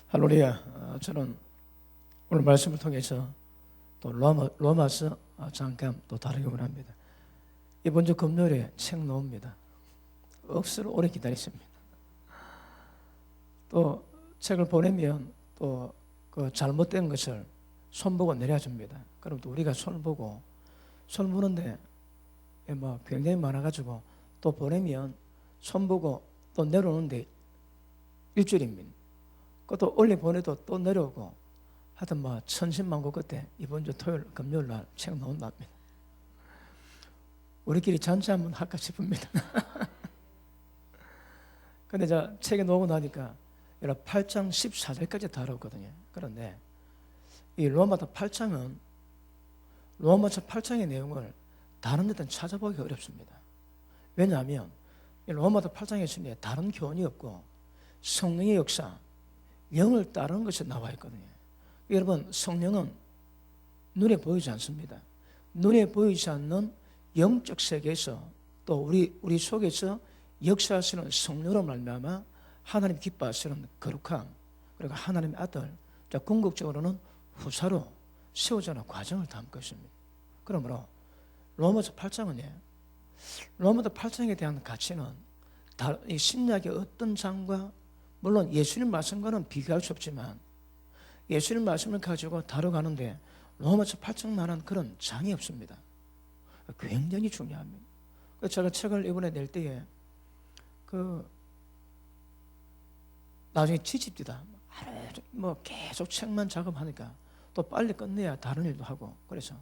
할렐루야. 저는 오늘 말씀을 통해서 또 로마서 잠깐 또 다루기 원합니다. 이번 주 금요일에 책 나옵니다. 억수로 오래 기다렸습니다. 또 책을 보내면 또 그 잘못된 것을 손보고 내려줍니다. 그럼 또 우리가 손을 보고 손 보는데 뭐 굉장히 많아가지고 또 보내면 손 보고 또 내려오는데 일주일입니다. 그것도 올리 보내도 또 내려오고 하여튼 뭐 천신만고 끝에 이번 주 토요일 금요일 날 책 나온답니다. 우리끼리 잔치 한번 할까 싶습니다. 근데 저 책이 나오고 나니까 8장 14절까지 다루거든요. 그런데 이 로마서 8장은 로마서 8장의 내용을 다른 데는 찾아보기 어렵습니다. 왜냐하면 이 로마서 8장에 다른 교훈이 없고 성령의 역사, 영을 따르는 것이 나와 있거든요. 여러분, 성령은 눈에 보이지 않습니다. 눈에 보이지 않는 영적 세계에서 또 우리 속에서 역사하시는 성령으로 말미암아 하나님 기뻐하시는 거룩함, 그리고 하나님의 아들, 궁극적으로는 후사로 세워지는 과정을 담고 있습니다. 그러므로 로마서 8장은 로마서 8장에 대한 가치는 이 신약의 어떤 장과 물론 예수님 말씀과는 비교할 수 없지만 예수님 말씀을 가지고 다뤄가는데 로마서 8장만한 그런 장이 없습니다. 굉장히 중요합니다. 제가 책을 이번에 낼 때에 나중에 지칩니다. 뭐 계속 책만 작업하니까 또 빨리 끝내야 다른 일도 하고, 그래서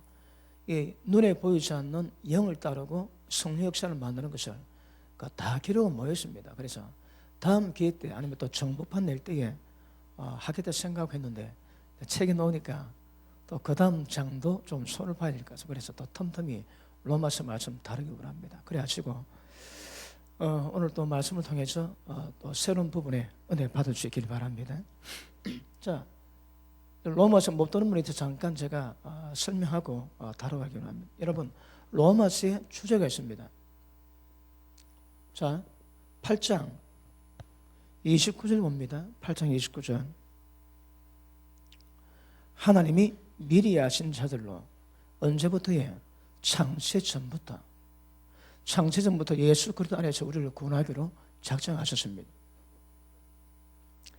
이 눈에 보이지 않는 영을 따르고 성령 역사를 만드는 것을 다 기록을 모였습니다. 그래서 다음 기회 때 아니면 또 정보판 낼 때에 하겠다 생각했는데 책이 나오니까 또 그 다음 장도 좀 손을 봐야 될 것 같아서 그래서 또 틈틈이 로마서 말씀 다루기 원합니다. 그래가지고 오늘 또 말씀을 통해서 또 새로운 부분에 은혜 받아주시길 바랍니다. 자, 로마서 못 듣는 분에 대해서 잠깐 제가 설명하고 다뤄가기 원합니다. 여러분, 로마서에 주제가 있습니다. 자, 8장 29절 봅니다. 8장 29절. 하나님이 미리 아신 자들로 언제부터요? 창세 전부터 예수 그리스도 안에서 우리를 구원하기로 작정하셨습니다.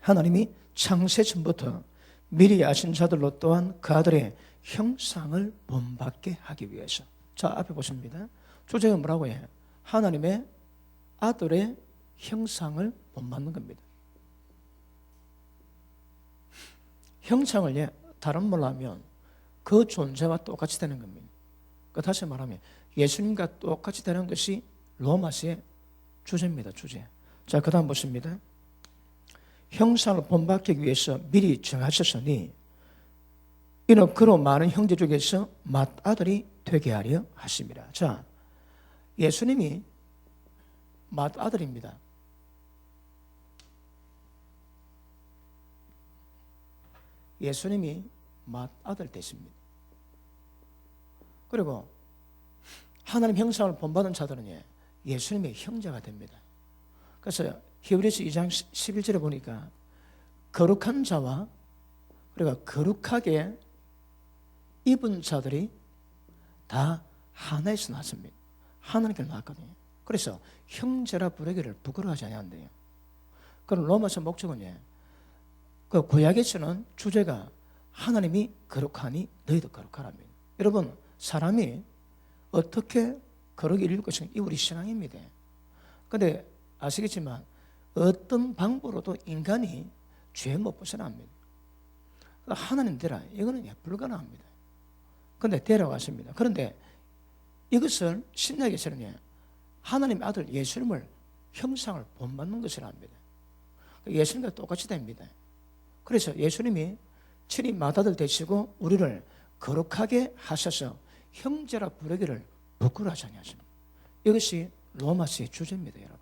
하나님이 창세 전부터 미리 아신 자들로 또한 그 아들의 형상을 본받게 하기 위해서. 자, 앞에 보십니다. 주제가 뭐라고 해요? 하나님의 아들의 형상을 본받는 겁니다. 형상을 다른 말로 하면 그 존재와 똑같이 되는 겁니다. 다시 말하면 예수님과 똑같이 되는 것이 로마서의 주제입니다. 주제. 자, 그 다음 보십니다. 형상을 본받기 위해서 미리 정하셨으니 이는 그로 많은 형제 중에서 맏아들이 되게 하려 하심이라. 자, 예수님이 맏아들입니다. 예수님이 맏아들 되십니다. 그리고 하나님 형상을 본받은 자들은 예수님의 형제가 됩니다. 그래서 히브리서 2장 11절에 보니까 거룩한 자와 그리고 거룩하게 입은 자들이 다 하나에서 났습니다. 하나님께 났거든요. 그래서 형제라 부르기를 부끄러워하지 않는데요. 그럼 로마서 목적은 그 구약에서는 주제가 하나님이 거룩하니 너희도 거룩하랍니다. 여러분, 사람이 어떻게 거룩히 이룰 것인가? 이 우리 신앙입니다. 그런데 아시겠지만 어떤 방법으로도 인간이 죄 못 벗어납니다. 하나님 되라, 이거는 불가능합니다. 그런데 데려가십니다. 그런데 이것을 신약에서는 하나님의 아들 예수님을 형상을 본받는 것이라 합니다. 예수님과 똑같이 됩니다. 그래서 예수님이 친히 맏아들 되시고 우리를 거룩하게 하셔서 형제라 부르기를 부끄러워하지 않으십니다. 이것이 로마서의 주제입니다, 여러분.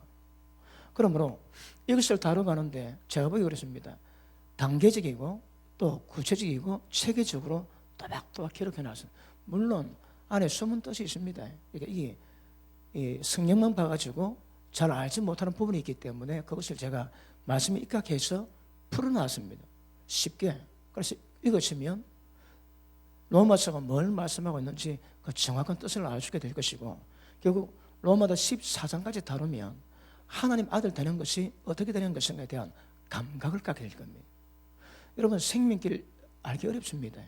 그러므로 이것을 다뤄가는데 제가 보기 그렇습니다. 단계적이고 또 구체적이고 체계적으로 또박또박 기록해놨습니다. 물론 안에 숨은 뜻이 있습니다. 그러니까 이 성경만 봐가지고 잘 알지 못하는 부분이 있기 때문에 그것을 제가 말씀에 입각해서 풀어놨습니다. 쉽게. 그래서 읽으시면 로마서가 뭘 말씀하고 있는지 그 정확한 뜻을 알수있게 될 것이고, 결국 로마서 14장까지 다루면 하나님 아들 되는 것이 어떻게 되는 것인가에 대한 감각을 갖게 될 겁니다. 여러분, 생명길 알기 어렵습니다.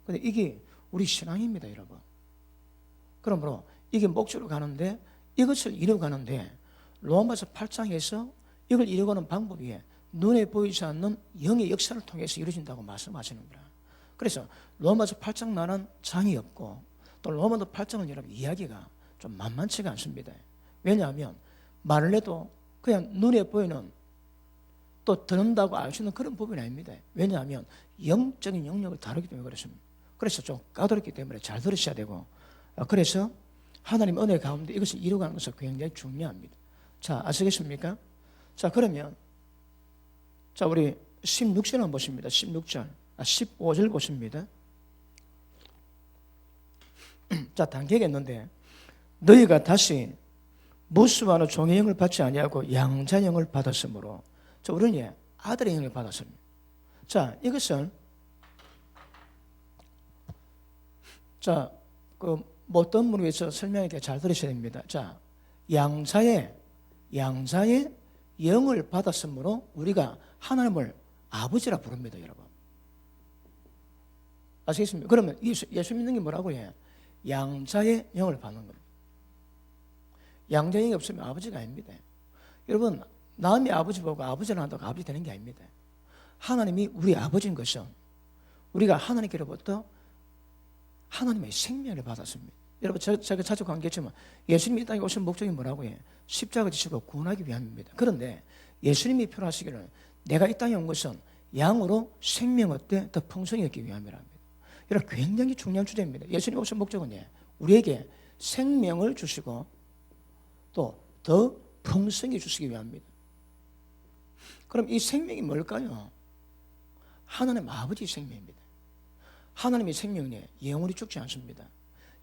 그런데 이게 우리 신앙입니다, 여러분. 그러므로 이게 목적으로 가는데, 이것을 이루어가는데 로마서 8장에서 이걸 이루어가는 방법이 눈에 보이지 않는 영의 역사를 통해서 이루어진다고 말씀하시는 거라. 그래서 로마서 8장만한 장이 없고, 또 로마서 8장은 여러분 이야기가 좀 만만치가 않습니다. 왜냐하면 말을 해도 그냥 눈에 보이는, 또 듣는다고 알 수 있는 그런 부분이 아닙니다. 왜냐하면 영적인 영역을 다루기 때문에 그렇습니다. 그래서 좀 까다롭기 때문에 잘 들으셔야 되고, 그래서 하나님 은혜 가운데 이것을 이루어가는 것은 굉장히 중요합니다. 자, 아시겠습니까? 자, 그러면 자, 우리 16절 한번 보십니다. 15절 보십니다. 자, 단계겠는데, 너희가 다시 무수와는 종의 영을 받지 아니하고 양자의 영을 받았으므로, 자, 우리는 아들의 영을 받았습니다. 자, 이것은 자, 어떤 분을 위해서 설명하기가 잘 들으셔야 됩니다. 자, 양자의 영을 받았으므로 우리가 하나님을 아버지라 부릅니다, 여러분. 아시겠습니까? 그러면 예수 믿는 게 뭐라고 해요? 양자의 영을 받는 겁니다. 양자의 영이 없으면 아버지가 아닙니다. 여러분, 남의 아버지 보고 아버지를 한다고 아버지 되는 게 아닙니다. 하나님이 우리 아버지인 것은 우리가 하나님께로부터 하나님의 생명을 받았습니다. 여러분, 제가 자주 관계했지만 예수님이 이 땅에 오신 목적이 뭐라고 해요? 십자가 지시고 구원하기 위함입니다. 그런데 예수님이 표현하시기를 내가 이 땅에 온 것은 양으로 생명 얻되 더 풍성히 얻기 위함이랍니다. 여러분, 굉장히 중요한 주제입니다. 예수님 오신 목적은 우리에게 생명을 주시고 또 더 풍성히 주시기 위함입니다. 그럼 이 생명이 뭘까요? 하나님 아버지 생명입니다. 하나님의 생명이 영원히 죽지 않습니다.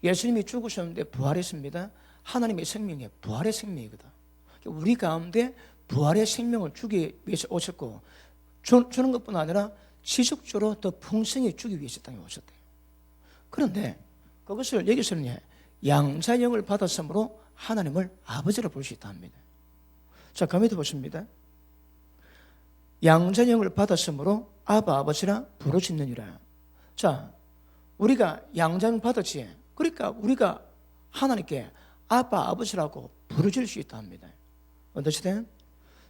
예수님이 죽으셨는데 부활했습니다. 하나님의 생명이 부활의 생명이거든. 우리 가운데 부활의 생명을 주기 위해서 오셨고, 주는 것뿐 아니라 지속적으로 더 풍성히 주기 위해서 땅에 오셨대요. 그런데 그것을 여기서는 양자의 영을 받았으므로 하나님을 아버지로 볼 수 있다 합니다. 자, 그 밑에 보십니다. 양자의 영을 받았으므로 아바 아버지라 부르짖느니라. 자, 우리가 양자의 영을 받았지. 그러니까 우리가 하나님께 아바 아버지라고 부르짖을 수 있다 합니다. 어떠시든?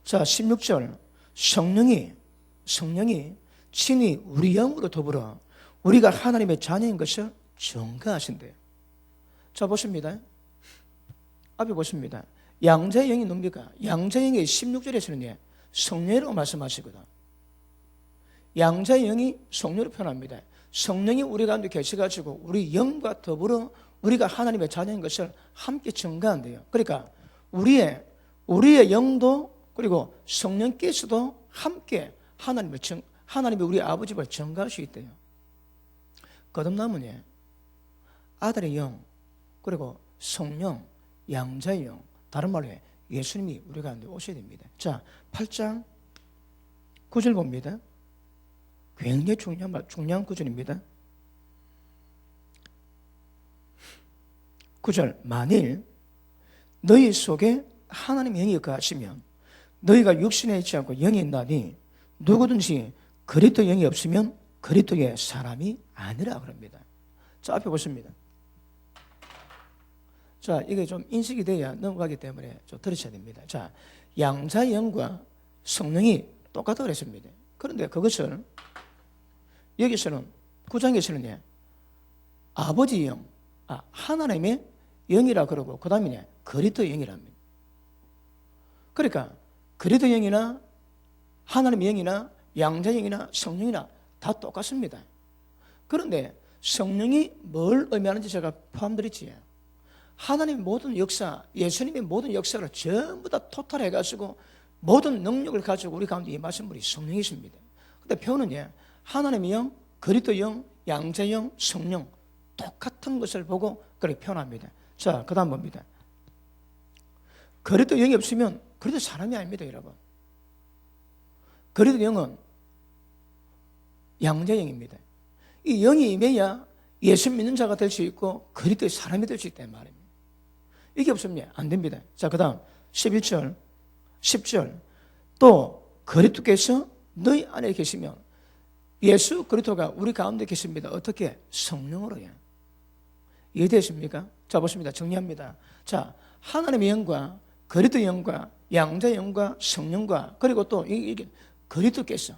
자, 16절 성령이 친히 우리 영으로 더불어 우리가 하나님의 자녀인 것을 증거하신대요. 자, 보십니다. 앞에 보십니다. 양자의 영이 뭡니까? 양자의 영이 16절에서는 성령이라고 말씀하시거든. 양자의 영이 성령으로 표현합니다. 성령이 우리 가운데 계셔가지고 우리 영과 더불어 우리가 하나님의 자녀인 것을 함께 증거한대요. 그러니까 우리의 영도 그리고 성령께서도 함께 하나님의 우리 아버지를 증거할 수 있대요. 거듭남은 아들의 영 그리고 성령 양자의 영, 다른 말로 예수님이 우리 가운데 오셔야 됩니다. 자, 8장 9절 봅니다. 굉장히 중요한 구절입니다. 9절 만일 너희 속에 하나님의 영이 거하시면 너희가 육신에 있지 않고 영이 있나니 누구든지 그리스도 영이 없으면 그리스도의 사람이 아니라 그럽니다. 자, 앞에 보십니다. 자, 이게 좀 인식이 돼야 넘어가기 때문에 좀 들으셔야 됩니다. 자, 양자의 영과 성령이 똑같다고 그랬습니다. 그런데 그것을 여기서는 9장에서는 아버지 영, 하나님의 영이라 그러고 그 다음에 그리스도 영이랍니다. 그러니까 그리스도 영이나 하나님의 영이나 양자의 영이나 성령이나 다 똑같습니다. 그런데 성령이 뭘 의미하는지 제가 포함드렸지. 하나님의 모든 역사, 예수님의 모든 역사를 전부 다 토탈해가지고 모든 능력을 가지고 우리 가운데 임하신 분이 성령이십니다. 근데 표현은 하나님의 영, 그리스도 영, 양자의 영, 성령 똑같은 것을 보고 그렇게 표현합니다. 자, 그 다음 봅니다. 그리스도 영이 없으면 그리스도 사람이 아닙니다, 여러분. 그리스도 영은 양자영입니다. 이 영이 임해야 예수 믿는 자가 될 수 있고 그리스도의 사람이 될 수 있다는 말입니다. 이게 없으면 안 됩니다. 자, 그 다음 11절, 10절. 또 그리스도께서 너희 안에 계시면, 예수 그리스도가 우리 가운데 계십니다. 어떻게? 성령으로요. 이해되십니까? 자, 보십니다. 정리합니다. 자, 하나님의 영과 그리스도의 영과 양자의 영과 성령과, 그리고 또 이게 그리스도께서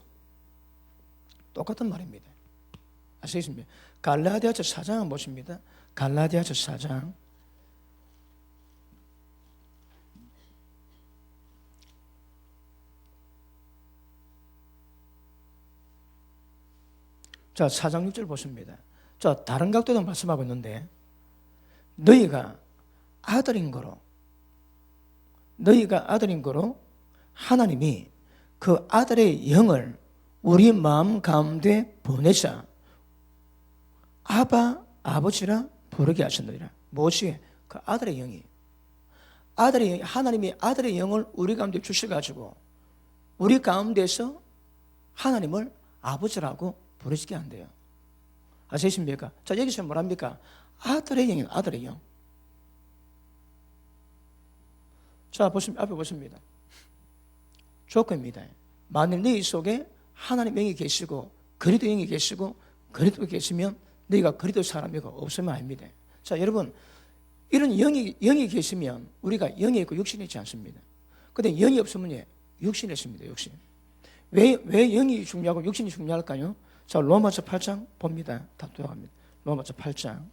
똑같은 말입니다. 아시겠습니까? 갈라디아서 4장 보십니다. 갈라디아서 4장. 자, 4장 6절 보십니다. 자, 다른 각도도 말씀하고 있는데, 너희가 아들인 거로 하나님이 그 아들의 영을 우리 마음 가운데 보내사 아바, 아버지라 부르게 하셨느니라. 무엇이? 그 아들의 영이. 하나님이 아들의 영을 우리 가운데 주셔가지고 우리 가운데서 하나님을 아버지라고 부르시게 한대요. 아시겠습니까? 자, 여기서 뭐랍니까? 아들의 영이에요. 아들의 영. 자, 앞에 보십니다. 조건입니다. 만일 너희 속에 하나님 영이 계시고 그리스도 영이 계시고 그리스도 계시면 너희가 그리스도 사람이고 없으면 아닙니다. 자, 여러분, 이런 영이 계시면 우리가 영이 있고 육신이 있지 않습니다. 근데 영이 없으면 육신이 있습니다. 육신. 왜 영이 중요하고 육신이 중요할까요? 자, 로마서 8장 봅니다. 다 돌아갑니다. 로마서 8장.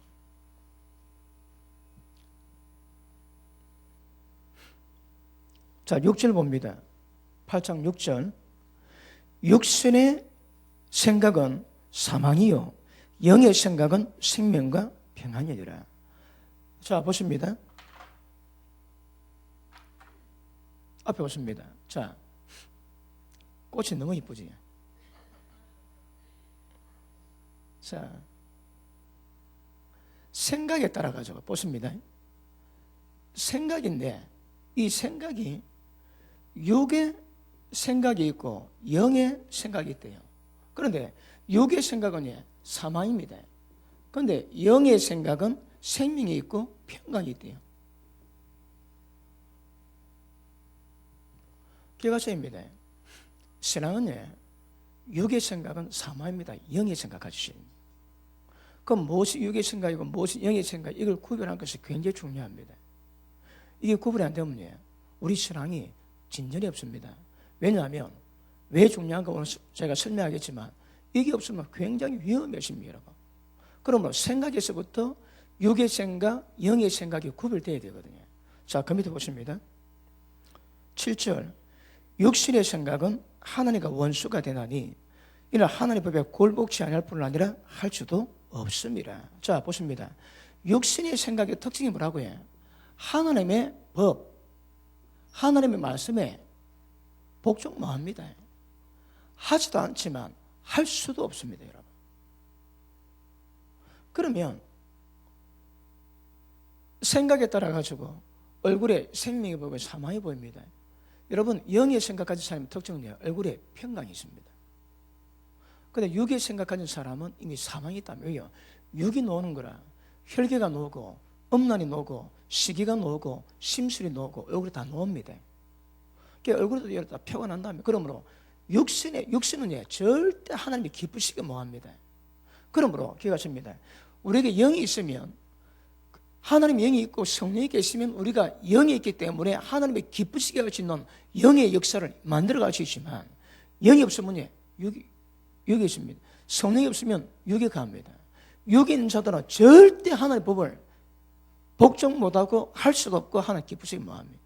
자, 6절 봅니다. 8장 6절. 육신의 생각은 사망이요 영의 생각은 생명과 평안이니라. 자, 보십니다. 앞에 보십니다. 자, 꽃이 너무 이쁘지? 자, 생각에 따라 가지고 보십니다. 생각인데 이 생각이 육의 생각이 있고 영의 생각이 있대요. 그런데 육의 생각은 사망입니다. 그런데 영의 생각은 생명이 있고 평강이 있대요. 결과적입니다. 신앙은 육의 생각은 사망입니다. 영의 생각 가지십니다. 그럼 무엇이 육의 생각이고 무엇이 영의 생각, 이걸 구별하는 것이 굉장히 중요합니다. 이게 구분이 안 되면 우리 신앙이 진전이 없습니다. 왜냐하면 왜 중요한가 오늘 제가 설명하겠지만 이게 없으면 굉장히 위험해집니다, 여러분. 그러므로 생각에서부터 육의 생각, 영의 생각이 구별되어야 되거든요. 자, 그 밑에 보십니다. 7절. 육신의 생각은 하나님과 원수가 되나니 이는 하나님의 법에 굴복치 아니할 뿐 아니라 할 수도 없습니다. 자, 보십니다. 육신의 생각의 특징이 뭐라고요? 하나님의 법, 하나님의 말씀에 복종 뭐합니다. 하지도 않지만 할 수도 없습니다, 여러분. 그러면 생각에 따라 가지고 얼굴에 생명이 보이고 사망이 보입니다. 여러분, 영의 생각 가진 사람의 특징은 얼굴에 평강이 있습니다. 그런데 육의 생각 가진 사람은 이미 사망이 있다면, 왜요? 육이 노는 거라 혈기가 노고 음란이 노고 시기가 노고 심술이 노고 얼굴이 다 노입니다. 얼굴에도 다 표가 난 다음에, 그러므로 육신은 절대 하나님이 기쁘시게 뭐합니다. 그러므로 기억하십니다. 우리에게 영이 있으면, 하나님의 영이 있고 성령이 계시면 우리가 영이 있기 때문에 하나님의 기쁘시게 할 수 있는 영의 역사를 만들어 갈 수 있지만, 영이 없으면 육이 있습니다. 성령이 없으면 육이 갑니다. 육이 있는 자들은 절대 하나님의 법을 복종 못하고 할 수가 없고 하나님 기쁘시게 뭐합니다.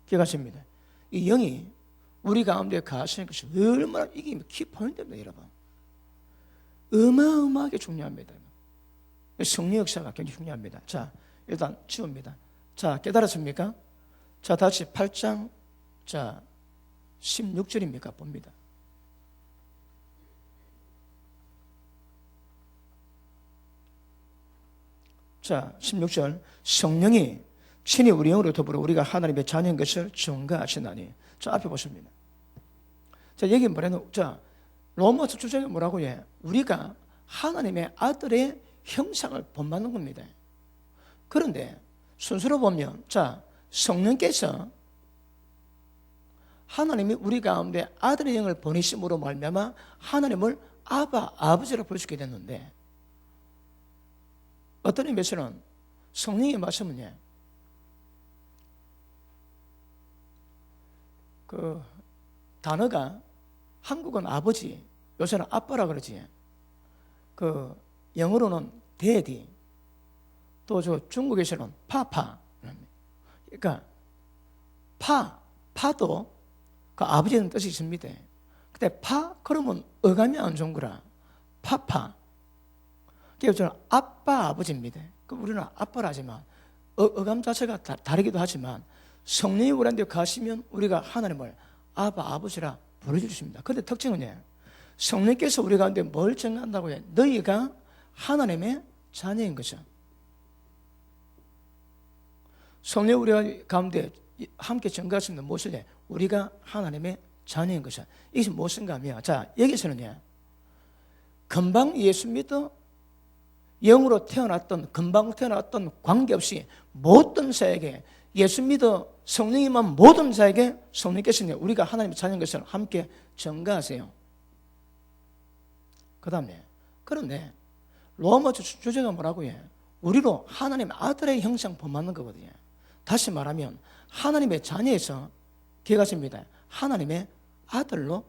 기억하십니다. 이 영이 우리 가운데 가시는 것이 얼마나 이게 키포인트입니다, 여러분. 어마어마하게 중요합니다. 성령 역사가 굉장히 중요합니다. 자, 일단 치웁니다. 자, 깨달았습니까? 자, 다시 8장, 자, 16절입니까? 봅니다. 자, 16절. 성령이 친히 우리 영으로 더불어 우리가 하나님의 자녀인 것을 증거하시나니. 자, 앞에 보십니다. 자, 여기 뭐라는, 자, 로마서 주장이 뭐라고 해? 우리가 하나님의 아들의 형상을 본받는 겁니다. 그런데 순서로 보면 자, 성령께서 하나님이 우리 가운데 아들의 영을 보내심으로 말미암아 하나님을 아바, 아버지로 부르시게 됐는데, 어떤 의미에서는 성령의 말씀은 그 단어가 한국은 아버지, 요새는 아빠라 그러지. 그 영어로는 daddy, 또 저 중국에서는 파파. 그러니까 파도 그 아버지는 뜻이 있습니다. 근데 그러면 어감이 안 좋은 거라. 파파. 그래서 저는 아빠, 아버지입니다. 그럼 우리는 아빠라 하지만 어감 자체가 다르기도 하지만 성령이 우리한테 가시면 우리가 하나님을 아바, 아버지라 부르짖습니다. 그런데 특징은 성령께서 우리 가운데 뭘 증가한다고 해? 너희가 하나님의 자녀인 거죠. 성령 우리 가운데 함께 증가하시는 무엇을 우리가 하나님의 자녀인 것은 이것이 무엇인가 하면, 자, 여기서는 금방 예수 믿어 영으로 태어났던, 금방 태어났던 관계없이 모든 자에게, 예수 믿어 성령이만 모든 자에게 성령께서는 우리가 하나님의 자녀인 것을 함께 증가하세요. 그 다음에, 그런데 로마서 주제가 뭐라고 해? 우리로 하나님의 아들의 형상 본받는 거거든요. 다시 말하면 하나님의 자녀에서 기억하십니다. 하나님의 아들로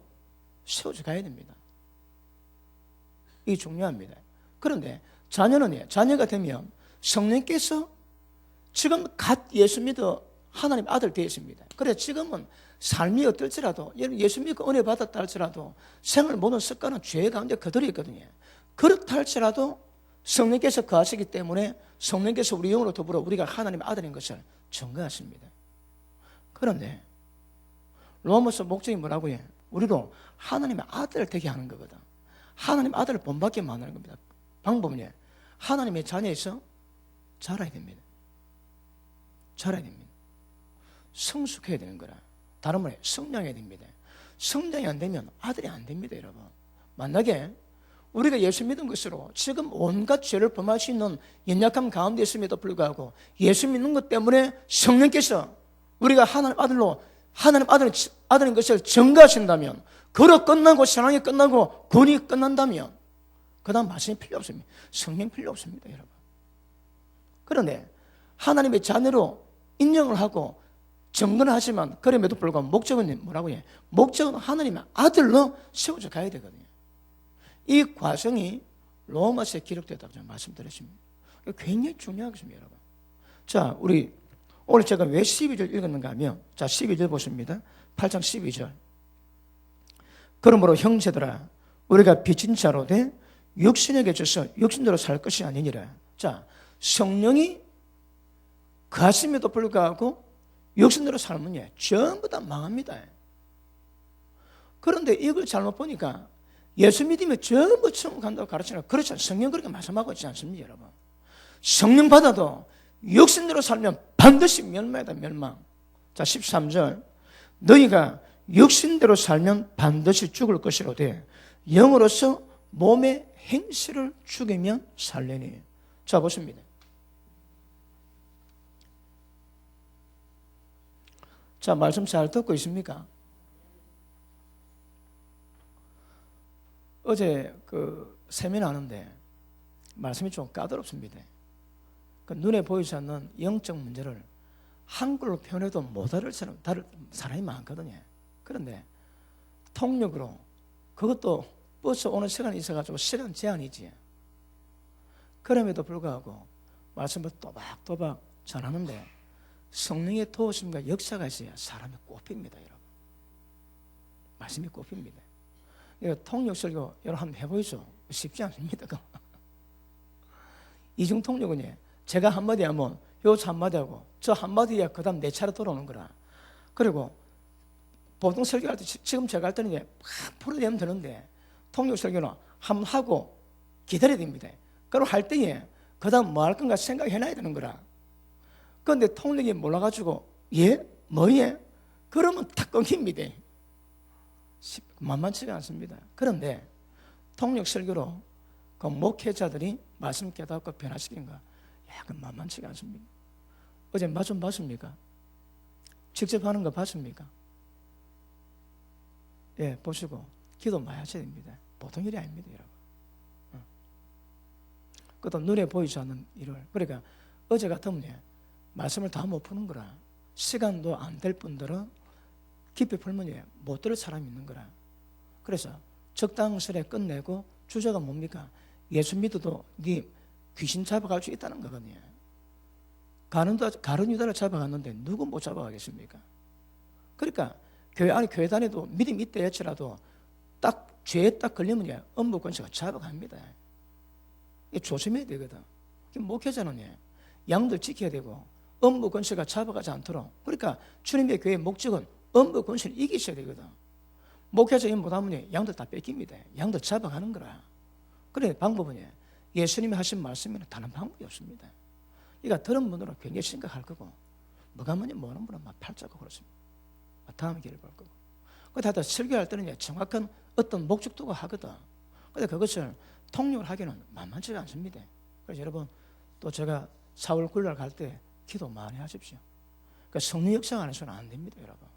세워져 가야 됩니다. 이게 중요합니다. 그런데 자녀가 되면 성령께서 지금 갓 예수 믿어 하나님 아들 되었습니다. 그래서 지금은 삶이 어떨지라도, 예수 믿고 은혜 받았다 할지라도 생활 모든 습관은 죄 가운데 그대로 있거든요. 그렇다 할지라도 성령께서 거하시기 때문에 성령께서 우리 영으로 더불어 우리가 하나님의 아들인 것을 증거하십니다. 그런데 로마서 목적이 뭐라고 해? 우리로 하나님의 아들을 되게 하는 거거든. 하나님의 아들을 본받게 만드는 겁니다. 방법은 하나님의 자녀에서 자라야 됩니다. 자라야 됩니다. 성숙해야 되는 거라. 다른 말에 성장해야 됩니다. 성장이 안 되면 아들이 안 됩니다, 여러분. 만약에 우리가 예수 믿은 것으로 지금 온갖 죄를 범할 수 있는 연약함 가운데 있음에도 불구하고 예수 믿는 것 때문에 성령께서 우리가 하나님 아들인 것을 증거하신다면, 그로 끝나고 신앙이 끝나고 군이 끝난다면 그 다음 말씀이 필요 없습니다. 성령 필요 없습니다, 여러분. 그런데 하나님의 자녀로 인정을 하고 증거를 하지만 그럼에도 불구하고 목적은 뭐라고 해요? 목적은 하나님의 아들로 세워져 가야 되거든요. 이 과정이 로마서에 기록되었다고 제가 말씀드렸습니다. 굉장히 중요하겠습니다, 여러분. 자, 우리 오늘 제가 왜 12절 읽었는가 하면, 자, 12절 보십니다. 8장 12절. 그러므로 형제들아, 우리가 빚진 자로 돼 육신에게 져서 육신대로 살 것이 아니니라. 자, 성령이 가심에도 불구하고 육신대로 살면 전부 다 망합니다. 그런데 이걸 잘못 보니까 예수 믿으면 전부 천국 간다고 가르치나, 그렇지 않아요. 성령 그렇게 말씀하고 있지 않습니다, 여러분. 성령 받아도 육신대로 살면 반드시 멸망이다, 멸망. 자, 13절. 너희가 육신대로 살면 반드시 죽을 것이로되 영으로서 몸의 행실을 죽이면 살려니. 자, 보십니다. 자, 말씀 잘 듣고 있습니까? 어제 그 세미나 하는데 말씀이 좀 까다롭습니다. 그 눈에 보이지 않는 영적 문제를 한글로 표현해도 못 알을 사람이 많거든요. 그런데 통역으로, 그것도 버스 오는 시간이 있어가지고 시간 제한이지. 그럼에도 불구하고 말씀을 또박또박 전하는데 성령의 도우심과 역사가 있어야 사람이 꼽힙니다, 여러분. 말씀이 꼽힙니다. 이거 통역 설교 여러분 한번 해보이죠. 쉽지 않습니다. 이중 통역은 제가 한마디 하면 요 한마디 하고 저 한마디 해야 그 다음 내 차례 돌아오는 거라. 그리고 보통 설교할 때 지금 제가 할 때는 팍 풀어내면 되는데 통역 설교는 한번 하고 기다려야 됩니다. 그리고 할 때에 그 다음 뭐 할 건가 생각해놔야 되는 거라. 그런데 통역이 몰라가지고 뭐예? 그러면 탁 끊깁니다. 만만치가 않습니다. 그런데 통역 설교로 그 목회자들이 말씀 깨닫고 변화시키는 거 약간 만만치가 않습니다. 어제 말씀 봤습니까? 직접 하는 거 봤습니까? 예, 보시고 기도 많이 하셔야 됩니다. 보통 일이 아닙니다, 여러분. 그것도 눈에 보이지 않는 일을. 그러니까 어제 같으면 말씀을 다 못 푸는 거라. 시간도 안 될 분들은 깊이 풀면 못 들을 사람이 있는 거라. 그래서 적당스레 끝내고 주제가 뭡니까? 예수 믿어도 네 귀신 잡아갈 수 있다는 거거든요. 가룟 유다를 잡아갔는데 누구 못 잡아가겠습니까? 그러니까 교회 안에 교회 다녀도 믿음이 있다 할지라도 딱 죄에 딱 걸리면 업무 권세가 잡아갑니다. 조심해야 되거든. 목회자는 양들 지켜야 되고 업무 권세가 잡아가지 않도록. 그러니까 주님의 교회의 목적은 업무 권세를 이기셔야 되거든. 목회자 일 못하면 양들 다 뺏깁니다. 양들 잡아가는 거라. 그래 방법은 예수님이 하신 말씀에는 다른 방법이 없습니다. 그러니까 들은 분들은 굉장히 심각할 거고 뭐가 뭐냐 모르는 분은 막 팔자고 그렇습니다. 다음 길을 볼 거고. 그러다 설교할 때는 정확한 어떤 목적도가 하거든. 근데 그것을 통역을 하기는 만만치가 않습니다. 그래서 여러분 또 제가 4월 9일 날 갈 때 기도 많이 하십시오. 그러니까 성령 역사 안에서는 안 됩니다, 여러분.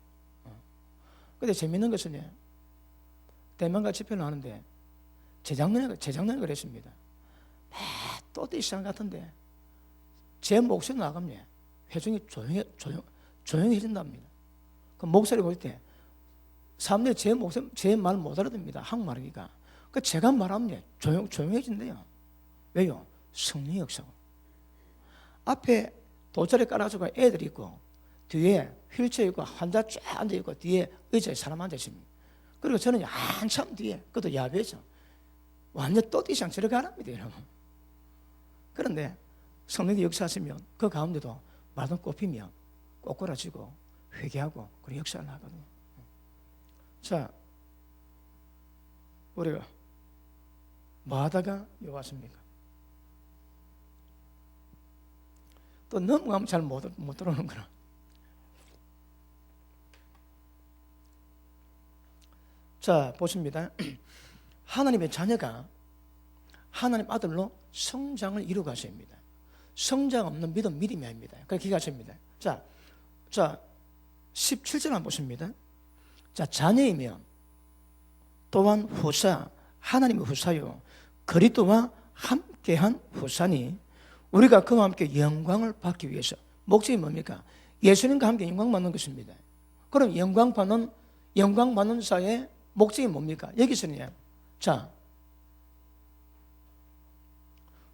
근데 재밌는 것은 대만과 집회를 하는데 재작년에 그랬습니다. 또 시장 같은데 제 목소리 나가면 회중이 조용해진답니다. 그 목소리 볼 때 사람들이 제 말 못 알아듣습니다. 한국말이니까. 그 제가 말하면 조용해진대요. 왜요? 성령 역사고. 앞에 돗자리 깔아주고 애들이 있고 뒤에 휠체어 있고 환자 쫙 앉아있고 뒤에 의자에 사람 앉아있습니다. 그리고 저는 한참 뒤에 그것도 야외죠. 완전 또띠상 저렇게 안 합니다, 여러분. 그런데 성령이 역사하시면 그 가운데도 말도 꼽히면 꼬꾸라지고 회개하고 그런 역사를 하거든요. 자, 우리가 뭐 하다가 여기 왔습니까? 또 넘어가면 잘 못 들어오는 거라. 자, 보십니다. 하나님의 자녀가 하나님 아들로 성장을 이루어가셔야 합니다. 성장 없는 믿음이 아닙니다. 그렇게 기가십니다. 자, 17절 한번 보십니다. 자, 자녀이면 또한 후사, 하나님의 후사요 그리스도와 함께한 후사니 우리가 그와 함께 영광을 받기 위해서. 목적이 뭡니까? 예수님과 함께 영광 받는 것입니다. 그럼 영광 받는 자의 목적이 뭡니까? 여기서는 자,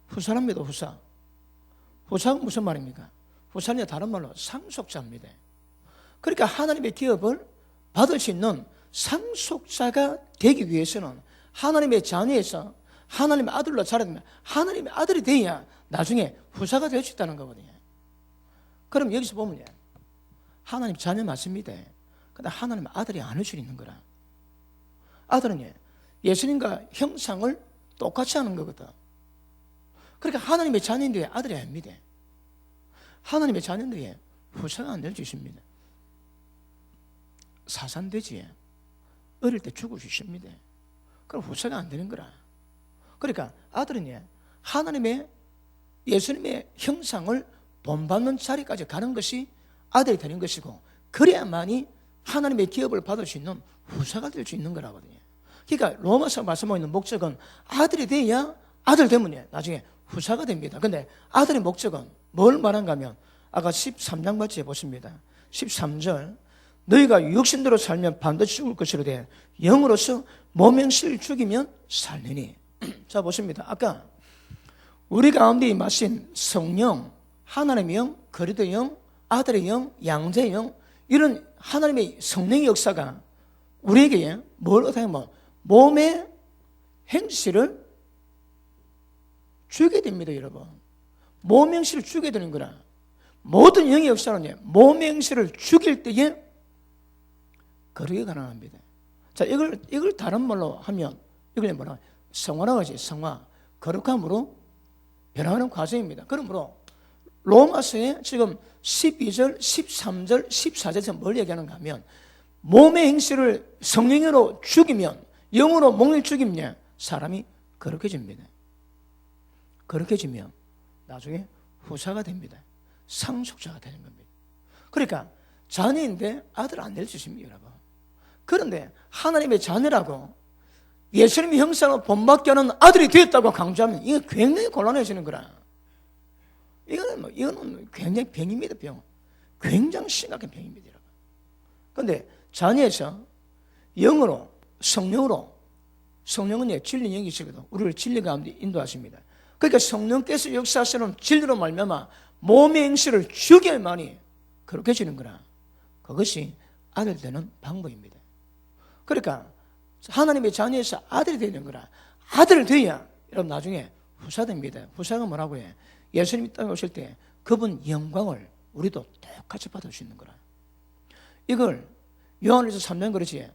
후사랍니다. 후사. 후사가 무슨 말입니까? 후사는 다른 말로 상속자입니다. 그러니까 하나님의 기업을 받을 수 있는 상속자가 되기 위해서는 하나님의 자녀에서 하나님의 아들로 자라면 하나님의 아들이 되어야 나중에 후사가 될 수 있다는 거거든요. 그럼 여기서 보면 하나님 자녀 맞습니다. 근데 하나님의 아들이 아닐 수 있는 거라. 아들은 예수님과 형상을 똑같이 하는 거거든. 그러니까 하나님의 자녀인데 아들이 아닙니다. 하나님의 자녀인데 후사가 안 될 수 있습니다. 사산되지. 어릴 때 죽을 수 있습니다. 그럼 후사가 안 되는 거라. 그러니까 아들은 예수님의 형상을 본받는 자리까지 가는 것이 아들이 되는 것이고, 그래야만이 하나님의 기업을 받을 수 있는 후사가 될 수 있는 거라거든요. 그러니까 로마서 말씀하고 있는 목적은 아들이 돼야 아들 되면 나중에 후사가 됩니다. 근데 아들의 목적은 뭘 말한가 하면 아까 13장 같이 해보십니다. 13절 너희가 육신대로 살면 반드시 죽을 것이로 돼 영으로서 모명실 죽이면 살리니. 자 보십니다. 아까 우리 가운데 임하신 성령, 하나님의 영, 그리스도의 영, 아들의 영, 양자의 영, 이런 하나님의 성령의 역사가 우리에게 뭘 어떻게 하면 몸의 행실을 주게 됩니다, 여러분. 몸의 행실을 주게 되는 거라. 모든 영의 역사는 몸의 행실을 죽일 때에 그러게 가능합니다. 자, 이걸 다른 말로 하면 이걸 뭐라? 성화라고 하지. 성화. 거룩함으로 변화하는 과정입니다. 그러므로 로마서에 지금 12절, 13절, 14절에서 뭘 얘기하는가 하면 몸의 행실을 성령으로 죽이면, 영으로 몸을 죽이면 사람이 거룩해집니다. 거룩해지면 나중에 후사가 됩니다. 상속자가 되는 겁니다. 그러니까 자녀인데 아들 안 될 수 있습니다, 여러분. 그런데 하나님의 자녀라고 예수님의 형상으로 본받게 하는 아들이 되었다고 강조하면 이거 굉장히 곤란해지는 거라. 이거는 굉장히 병입니다, 병. 굉장히 심각한 병입니다, 여러분. 그런데 자녀에서 영으로, 성령으로, 성령은 진리 영이시거든. 우리를 진리 가운데 인도하십니다. 그러니까 성령께서 역사하시는 진리로 말미암아 몸의 행실을 죽여야만이 거룩해지는 거라. 그것이 아들 되는 방법입니다. 그러니까 하나님의 자녀에서 아들이 되는 거라. 아들 되어야 여러분 나중에 후사됩니다. 후사가 뭐라고 해? 예수님이 땅에 오실 때 그분 영광을 우리도 똑같이 받을 수 있는 거라. 이걸 요한일서 3장 그러지.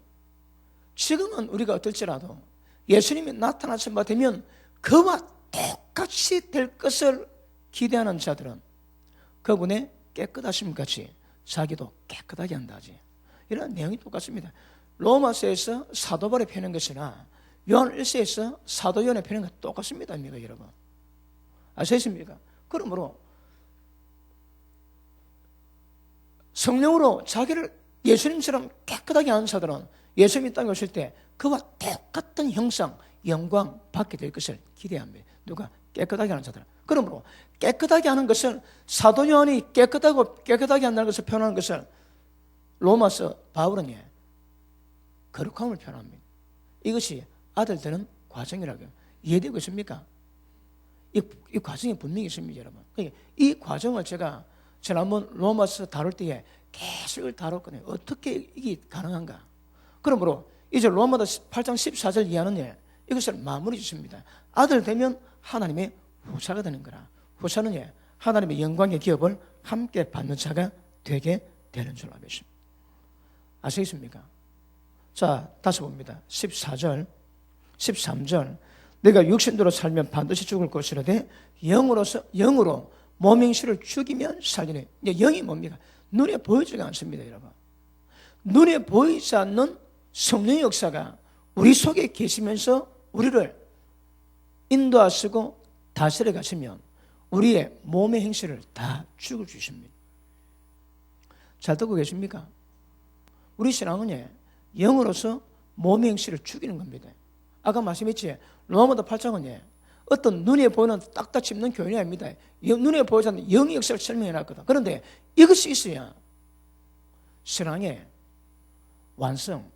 지금은 우리가 어떨지라도 예수님이 나타나신 바 되면 그와 똑같이 될 것을 기대하는 자들은 그분의 깨끗하심 같이 자기도 깨끗하게 한다지. 이런 내용이 똑같습니다. 로마서에서 사도 바울이 펴는 것이나 요한 1서에서 사도 요한이 펴는 것 똑같습니다, 여러분. 아시겠습니까? 그러므로 성령으로 자기를 예수님처럼 깨끗하게 하는 자들은 예수님이 땅에 오실 때 그와 똑같은 형상, 영광 받게 될 것을 기대합니다. 누가? 깨끗하게 하는 자들. 그러므로 깨끗하게 하는 것을 사도 요한이 깨끗하게 한다는 것을 표현하는 것을 로마서 바울은 거룩함을 표현합니다. 이것이 아들 되는 과정이라고 이해되고 있습니까? 이 과정이 분명히 있습니다, 여러분. 이 과정을 제가 지난번 로마서 다룰 때에 계속 다뤘거든요. 어떻게 이게 가능한가? 그러므로 이제 로마서 8장 14절 이하는 이것을 마무리 짓습니다. 아들 되면 하나님의 후사가 되는 거라. 후사는 하나님의 영광의 기업을 함께 받는 자가 되게 되는 줄 알고 있습니다. 아시겠습니까? 자, 다시 봅니다. 14절, 13절. 내가 육신대로 살면 반드시 죽을 것이라되 영으로 몸의 행실을 죽이면 살리네. 영이 뭡니까? 눈에 보이지가 않습니다, 여러분. 눈에 보이지 않는 성령의 역사가 우리 속에 계시면서 우리를 인도하시고 다스려 가시면 우리의 몸의 행실을 다 죽을 수 있습니다. 잘 듣고 계십니까? 우리 신앙은 영으로서 몸의 행실을 죽이는 겁니다. 아까 말씀했지, 로마서 8장은 어떤 눈에 보이는 딱딱 짚는 교훈이 아닙니다. 눈에 보이지 않는 영의 역사를 설명해 놨거든. 그런데 이것이 있어야 신앙의 완성,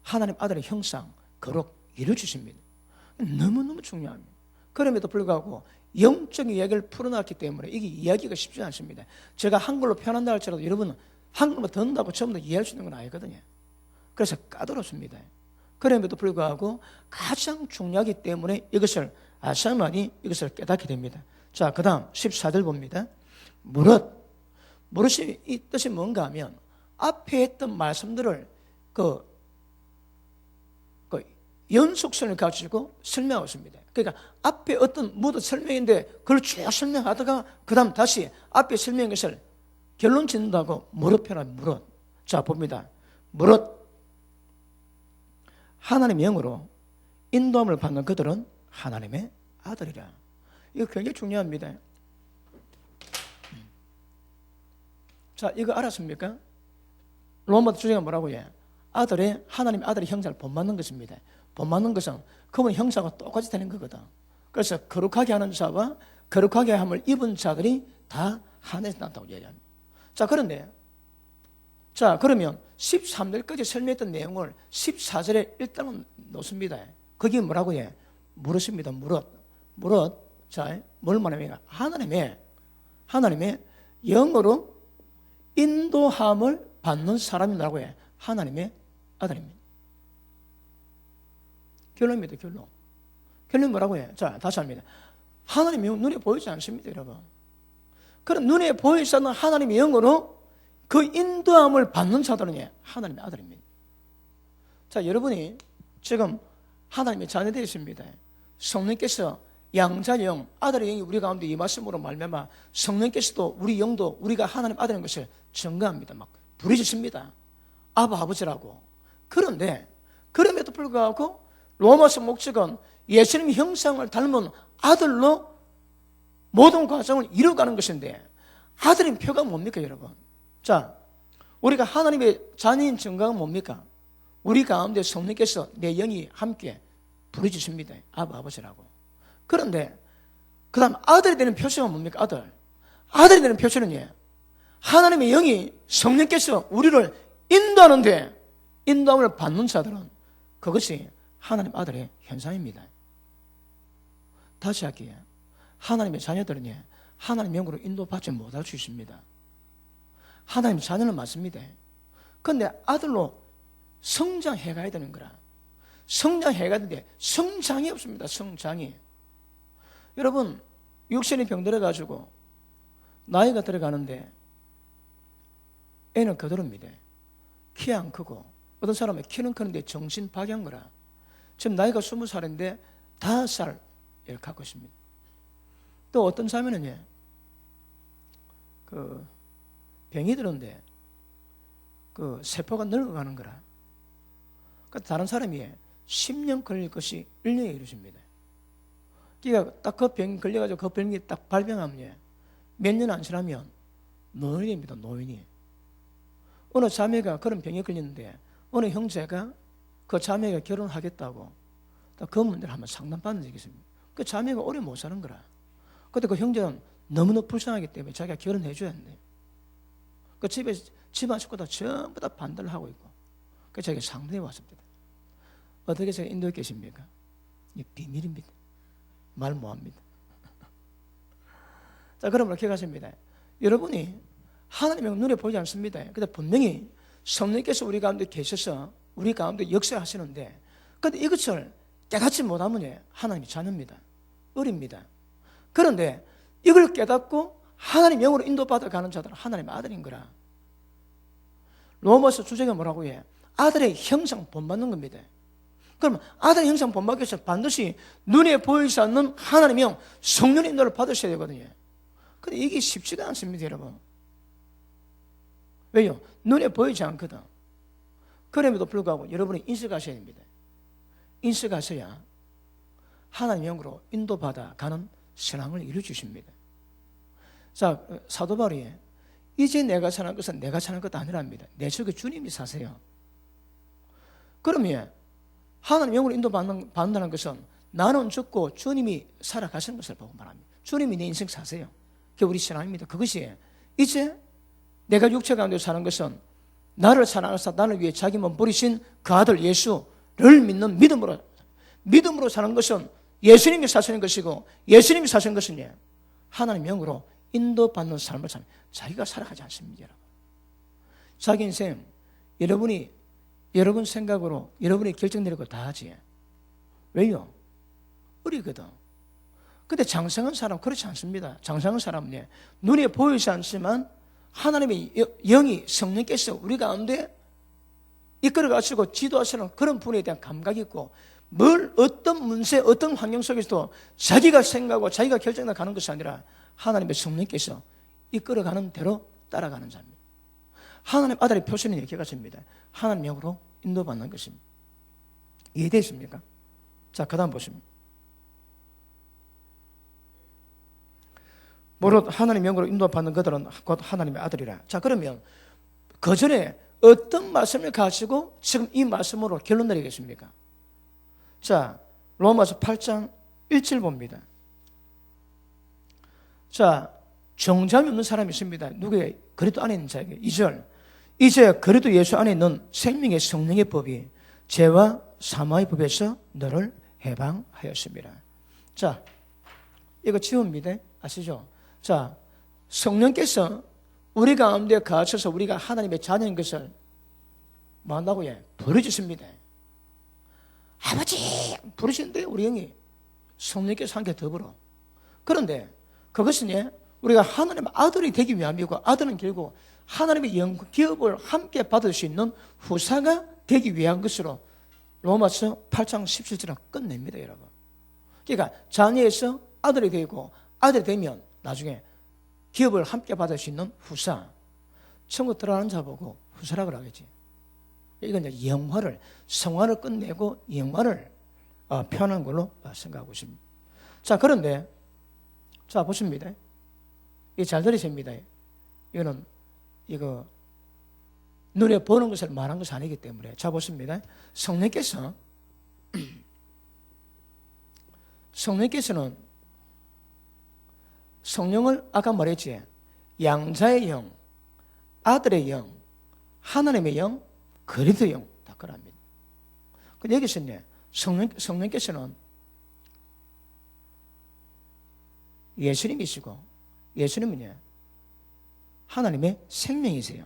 하나님 아들의 형상, 거룩 이루어지십니다. 너무너무 중요합니다. 그럼에도 불구하고 영적인 이야기를 풀어놨기 때문에 이게 이야기가 쉽지 않습니다. 제가 한글로 표현한다 할지라도 여러분은 한글만 듣는다고 전부 다 이해할 수 있는 건 아니거든요. 그래서 까다롭습니다. 그럼에도 불구하고 가장 중요하기 때문에 이것을 아사만이 이것을 깨닫게 됩니다. 자, 그 다음 14절 봅니다. 무릇이 이 뜻이 뭔가 하면 앞에 했던 말씀들을 연속성을 가지고 설명하고 있습니다. 그러니까 앞에 어떤 무엇 설명인데 그걸 쭉 설명하다가 그 다음 다시 앞에 설명한 것을 결론 짓는다고 무릇 표현합니다. 무릇. 자, 봅니다. 무릇 하나님의 영으로 인도함을 받는 그들은 하나님의 아들이라. 이거 굉장히 중요합니다. 자, 이거 알았습니까? 로마서 주제가 뭐라고 해? 하나님의 아들의 형상을 본받는 것입니다. 본받는 것은 그분 형상과 똑같이 되는 거거든. 그래서 거룩하게 하는 자와 거룩하게 함을 입은 자들이 다 하늘에서 났다고 얘기합니다. 자, 그러면 13절까지 설명했던 내용을 14절에 일단은 놓습니다. 거기 뭐라고 해? 무릇입니다. 무릇. 자, 뭘 말합니까? 하나님의 영으로 인도함을 받는 사람이라고 해. 하나님의 아들입니다. 결론입니다. 결론 뭐라고 해? 자, 다시 합니다. 하나님의 영 눈에 보이지 않습니다, 여러분. 그런 눈에 보이지 않는 하나님의 영으로 그 인도함을 받는 자들은 하나님의 아들입니다. 자, 여러분이 지금 하나님의 자녀되셨습니다. 성령께서 양자영, 아들의 영이 우리 가운데 임하심으로 말미암아 성령께서도 우리 영도 우리가 하나님 아들인 것을 증거합니다. 막 부르짖습니다. 아바 아버지라고. 그런데 그럼에도 불구하고 로마서 목적은 예수님 형상을 닮은 아들로 모든 과정을 이루어가는 것인데 아들인 표가 뭡니까 여러분? 자, 우리가 하나님의 자녀인 증거가 뭡니까? 우리 가운데 성령께서 내 영이 함께 부르짖습니다. 아바 아버지라고. 그런데 그 다음 아들이 되는 표시가 뭡니까? 아들이 되는 표시는 하나님의 영이 성령께서 우리를 인도하는데 인도함을 받는 자들은 그것이 하나님 아들의 현상입니다. 다시 할게요. 하나님의 자녀들은 하나님의 영으로 인도받지 못할 수 있습니다. 하나님의 자녀는 맞습니다. 그런데 아들로 성장해 가야 되는 거라. 성장해 가야 되는데 성장이 없습니다. 성장이. 여러분 육신이 병들어가지고 나이가 들어가는데 애는 그대로입니다. 키 안 크고 어떤 사람은 키는 크는데 정신 파괴한 거라. 지금 나이가 20살인데 5살 갖고 있습니다. 또 어떤 사람은 병이 들었는데 세포가 늙어가는 거라. 그러니까 다른 사람이 10년 걸릴 것이 1년에 이루어집니다. 그러니까 딱 그 병이 걸려가지고 그 병이 딱 발병하면 몇 년 안 지나면 노인입니다. 노인이. 어느 자매가 그런 병에 걸렸는데 어느 형제가 그 자매가 결혼하겠다고 그 문제를 한번 상담받는 적이 있습니다. 그 자매가 오래 못 사는 거라. 그때 그 형제는 너무너무 불쌍하기 때문에 자기가 결혼해줘야 한대. 그 집에 집안 식구들 전부 다 반대를 하고 있고 그래서 자기가 상담해 왔습니다. 어떻게 제가 인도에 계십니까? 이 비밀입니다. 말 못합니다. 자, 그러므로 기억하십니다. 여러분이 하나님의 눈에 보이지 않습니다. 근데 분명히 성령께서 우리 가운데 계셔서 우리 가운데 역사하시는데 근데 이것을 깨닫지 못하면 하나님의 자녀입니다. 어립니다. 그런데 이걸 깨닫고 하나님 영으로 인도받아 가는 자들은 하나님의 아들인 거라. 로마서 주제가 뭐라고 해? 아들의 형상 본받는 겁니다. 그럼 아들의 형상 본받기 위해서 반드시 눈에 보이지 않는 하나님의 영, 성령의 인도를 받으셔야 되거든요. 근데 이게 쉽지가 않습니다, 여러분. 왜요? 눈에 보이지 않거든. 그럼에도 불구하고 여러분이 인식하셔야 됩니다. 인식하셔야 하나님의 영으로 인도받아 가는 신앙을 이루어주십니다. 자, 사도 바울이 이제 내가 사는 것은 내가 사는 것도 아니랍니다. 내 속에 주님이 사세요. 그러면 하나님 영으로 인도받는다는 것은 나는 죽고 주님이 살아가시는 것을 보고 말합니다. 주님이 내 인생 사세요. 그게 우리 신앙입니다. 그것이 이제 내가 육체 가운데 사는 것은 나를 사랑하사 나를 위해 자기 몸 버리신 그 아들 예수를 믿는 믿음으로 사는 것은 예수님이 사시는 것이고 예수님이 사시는 것은 하나님 영으로 인도받는 삶을 삽니다. 자기가 살아가지 않습니다, 여러분. 자기 인생 여러분이 여러분 생각으로 여러분이 결정 내리고 다 하지. 왜요? 어리거든. 근데 장성한 사람 그렇지 않습니다. 장성한 사람은 눈에 보이지 않지만 하나님의 영이 성령께서 우리 가운데 이끌어 가시고 지도하시는 그런 분에 대한 감각이 있고 어떤 문제 어떤 환경 속에서도 자기가 생각하고 자기가 결정해 가는 것이 아니라 하나님의 성령께서 이끌어가는 대로 따라가는 자입니다. 하나님 아들의 표시는 이렇게 가십니다. 하나님 영으로 인도받는 것입니다. 이해되십니까? 자, 그 다음 보십니다. 무릇 하나님 영으로 인도받는 그들은 곧 하나님의 아들이라. 자, 그러면 그 전에 어떤 말씀을 가지고 지금 이 말씀으로 결론 내리겠습니까? 자, 로마서 8장 1절 봅니다. 자, 정잠이 없는 사람이 있습니다. 누구의? 그리스도 안에 있는 자에게. 2절. 이제 그리스도 예수 안에 있는 생명의 성령의 법이 죄와 사망의 법에서 너를 해방하였습니다. 자, 이거 지웁니다. 아시죠? 자, 성령께서 우리 가운데 거하셔서 우리가 하나님의 자녀인 것을 뭐 한다고요? 부르짖습니다. 아버지! 부르시는데 우리 영이 성령께서 함께 더불어. 그런데 그것은 우리가 하나님의 아들이 되기 위함이고 아들은 결국 하나님의 영광 기업을 함께 받을 수 있는 후사가 되기 위한 것으로 로마서 8장 17절은 끝냅니다, 여러분. 그러니까 자녀에서 아들이 되고 아들이 되면 나중에 기업을 함께 받을 수 있는 후사. 천국 들어가는 자 보고 후사라고 하겠지. 이건 이제 영화를, 성화를 끝내고 영화를 표현한 걸로 생각하고 있습니다. 자, 그런데 자 보십니다. 이 잘 들으십니다. 이거는 이거 눈에 보는 것을 말한 것이 아니기 때문에 자 보십니다. 성령께서는 성령을 아까 말했지, 양자의 영, 아들의 영, 하나님의 영, 그리스도의 영 다 그럽니다. 근데 여기서 이제 성령께서는 예수님이시고, 예수님은 하나님의 생명이세요.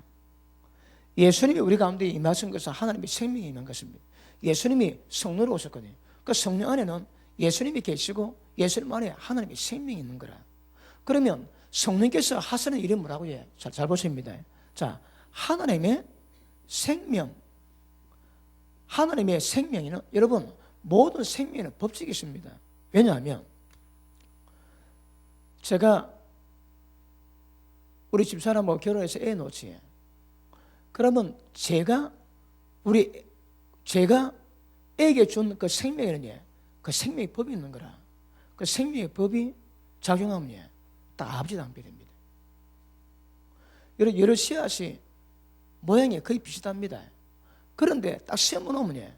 예수님이 우리 가운데 임하신 것은 하나님의 생명이 있는 것입니다. 예수님이 성령으로 오셨거든요. 그 성령 안에는 예수님이 계시고 예수님 안에 하나님의 생명이 있는 거라. 그러면 성령께서 하시는 일이 뭐라고 해요? 잘 보십니다. 자, 하나님의 생명에는 여러분 모든 생명에는 법칙이 있습니다. 왜냐하면 제가 우리 집사람하고 결혼해서 애 놓지. 그러면 제가 애에게 준 그 생명에는 그 생명의 법이 있는 거라. 그 생명의 법이 작용하면 딱 아버지 낭비됩니다. 여러 씨앗이 모양이 거의 비슷합니다. 그런데 딱 심어놓으면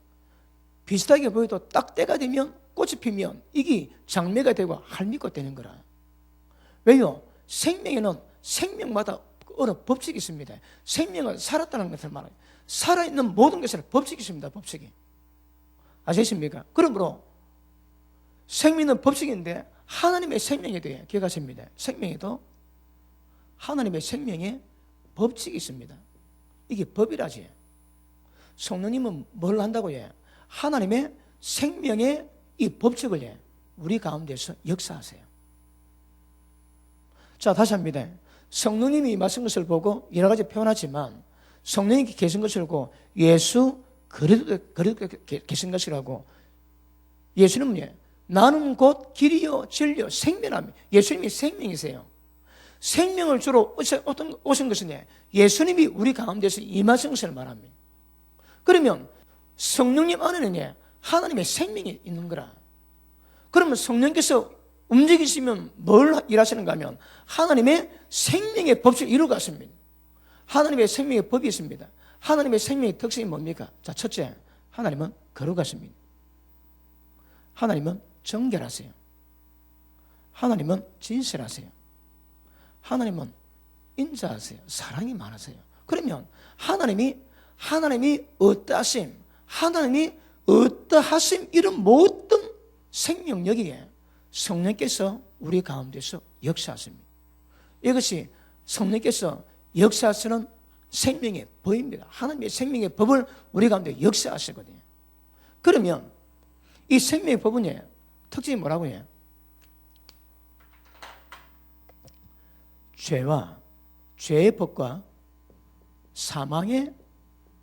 비슷하게 보여도 딱 때가 되면 꽃이 피면 이게 장매가 되고 할미꽃 되는 거라. 왜요? 생명에는 생명마다 어느 법칙이 있습니다. 생명은 살았다는 것을 말해요. 살아있는 모든 것에는 법칙이 있습니다. 법칙이. 아시겠습니까? 그러므로 생명은 법칙인데 하나님의 생명에 대해 기억하십니다. 생명에도 하나님의 생명에 법칙이 있습니다. 이게 법이라지. 성령님은 뭘 한다고 해? 하나님의 생명의 이 법칙을 우리 가운데서 역사하세요. 자, 다시 합니다. 성령님이 임하신 것을 보고 여러 가지 표현하지만 성령이 계신 것을 보고 예수 그리스도 계신 것이라고. 예수님은 나는 곧 길이요 진리요 생명이라며. 예수님이 생명이세요. 생명을 주러 오신 것은 예수님이 우리 가운데서 임하신 것을 말합니다. 그러면 성령님 안에는 하나님의 생명이 있는 거라. 그러면 성령께서 움직이시면 뭘 일하시는가 하면 하나님의 생명의 법칙을 이루어갔습니다. 하나님의 생명의 법이 있습니다. 하나님의 생명의 특성이 뭡니까? 자, 첫째, 하나님은 거룩하십니다. 하나님은 정결하세요. 하나님은 진실하세요. 하나님은 인자하세요. 사랑이 많으세요. 그러면 하나님이 어떠하심, 하나님이 어떠하심 이런 모든 생명력이에 성령께서 우리 가운데서 역사하십니다. 이것이 성령께서 역사하시는 생명의 법입니다. 하나님의 생명의 법을 우리 가운데 역사하시거든요. 그러면 이 생명의 법은 특징이 뭐라고 해요? 죄의 법과 사망의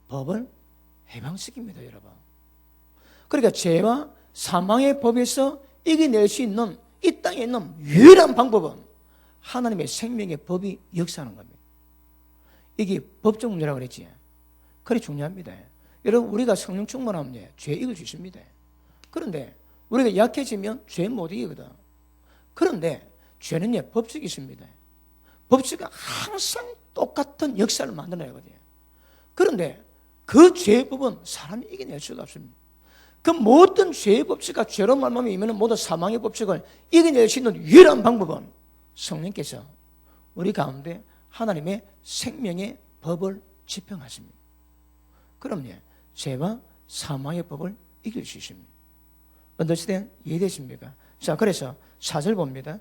법을 해방시킵니다, 여러분. 그러니까 죄와 사망의 법에서 이겨낼 수 있는 이 땅에 있는 유일한 방법은 하나님의 생명의 법이 역사하는 겁니다. 이게 법적 문제라고 그랬지. 그게 중요합니다. 여러분, 우리가 성령 충만하면 죄 이길 수 있습니다. 그런데 우리가 약해지면 죄 못 이기거든. 그런데 죄는 법칙이 있습니다. 법칙은 항상 똑같은 역사를 만들어내거든요. 그런데 그 죄의 법은 사람이 이겨낼 수가 없습니다. 그 모든 죄의 법칙과 죄로 말미암아 이면 모든 사망의 법칙을 이겨낼 수 있는 유일한 방법은 성령께서 우리 가운데 하나님의 생명의 법을 집행하십니다. 그럼요, 죄와 사망의 법을 이길 수 있습니다. 언더스탠? 이해되십니까? 자, 그래서 4절 봅니다.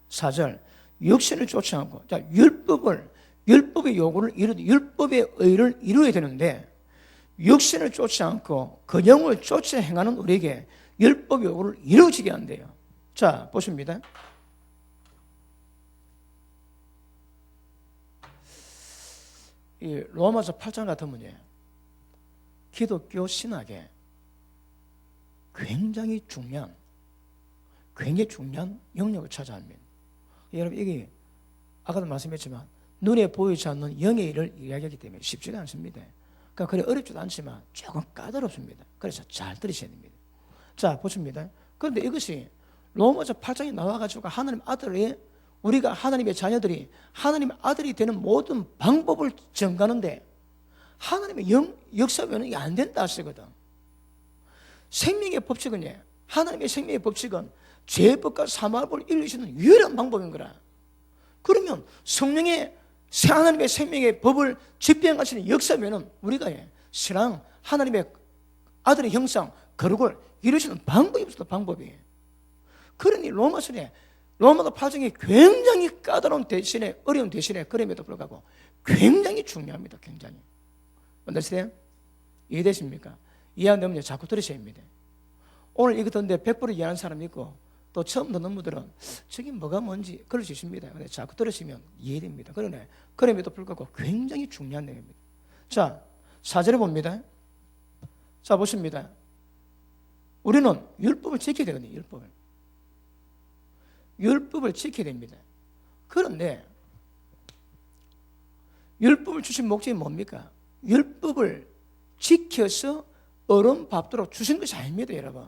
4절, 육신을 쫓지 않고, 자, 율법의 요구를 율법의 의를 이루어야 되는데, 육신을 쫓지 않고 그 영을 쫓아 행하는 우리에게 율법의 요구를 이루어지게 한대요. 자, 보십니다. 이 로마서 8장 같으면 기독교 신학에 굉장히 중요한 영역을 차지합니다. 여러분, 이게 아까도 말씀했지만 눈에 보이지 않는 영의 일을 이야기하기 때문에 쉽지가 않습니다. 그러니까 그래 어렵지도 않지만 조금 까다롭습니다. 그래서 잘 들으셔야 됩니다. 자, 보십니다. 그런데 이것이 로마서 8장에 나와가지고 하나님 아들이, 우리가 하나님의 자녀들이 하나님의 아들이 되는 모든 방법을 정하는데 하나님의 역사 외에는 이게 안 된다 하시거든. 생명의 법칙은 하나님의 생명의 법칙은 죄법과 사망을 이루시는 유일한 방법인 거라. 그러면 성령의 하나님의 생명의 법을 집행하시는 역사 외에는 우리가 신앙, 하나님의 아들의 형상, 거룩을 이루시는 방법이 없어도 방법이에요. 그러니 로마서 8장이 굉장히 까다로운 대신에, 어려운 대신에 그럼에도 불구하고 굉장히 중요합니다. 굉장히. understand? 이해되십니까? 이해 안 되면 자꾸 들으셔야 합니다. 오늘 이거 듣는데 100% 이해하는 사람이 있고 또 처음 듣는 분들은 저게 뭐가 뭔지 그럴 수 있습니다. 근데 자꾸 들으시면 이해됩니다. 그러네. 그럼에도 불구하고 굉장히 중요한 내용입니다. 자, 4절에 봅니다. 자, 보십니다. 우리는 율법을 지켜야 되거든요. 율법을 지켜야 됩니다. 그런데 율법을 주신 목적이 뭡니까? 율법을 지켜서 어른 밥도록 주신 것이 아닙니다, 여러분.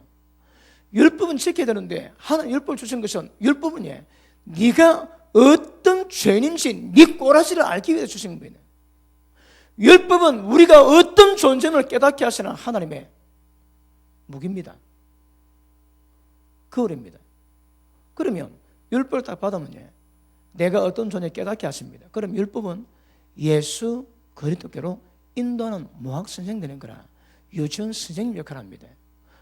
율법은 지켜야 되는데 하나님 율법을 주신 것은, 율법은 네가 어떤 죄인인지 네 꼬라지를 알기 위해서 주신 겁니다. 율법은 우리가 어떤 존재를 깨닫게 하시는 하나님의 무기입니다. 거울입니다. 그러면 율법을 딱 받으면 내가 어떤 존재를 깨닫게 하십니다. 그럼 율법은 예수 그리스도께로 인도하는 모학 선생 되는 거라 유치원 선생님 역할을 합니다.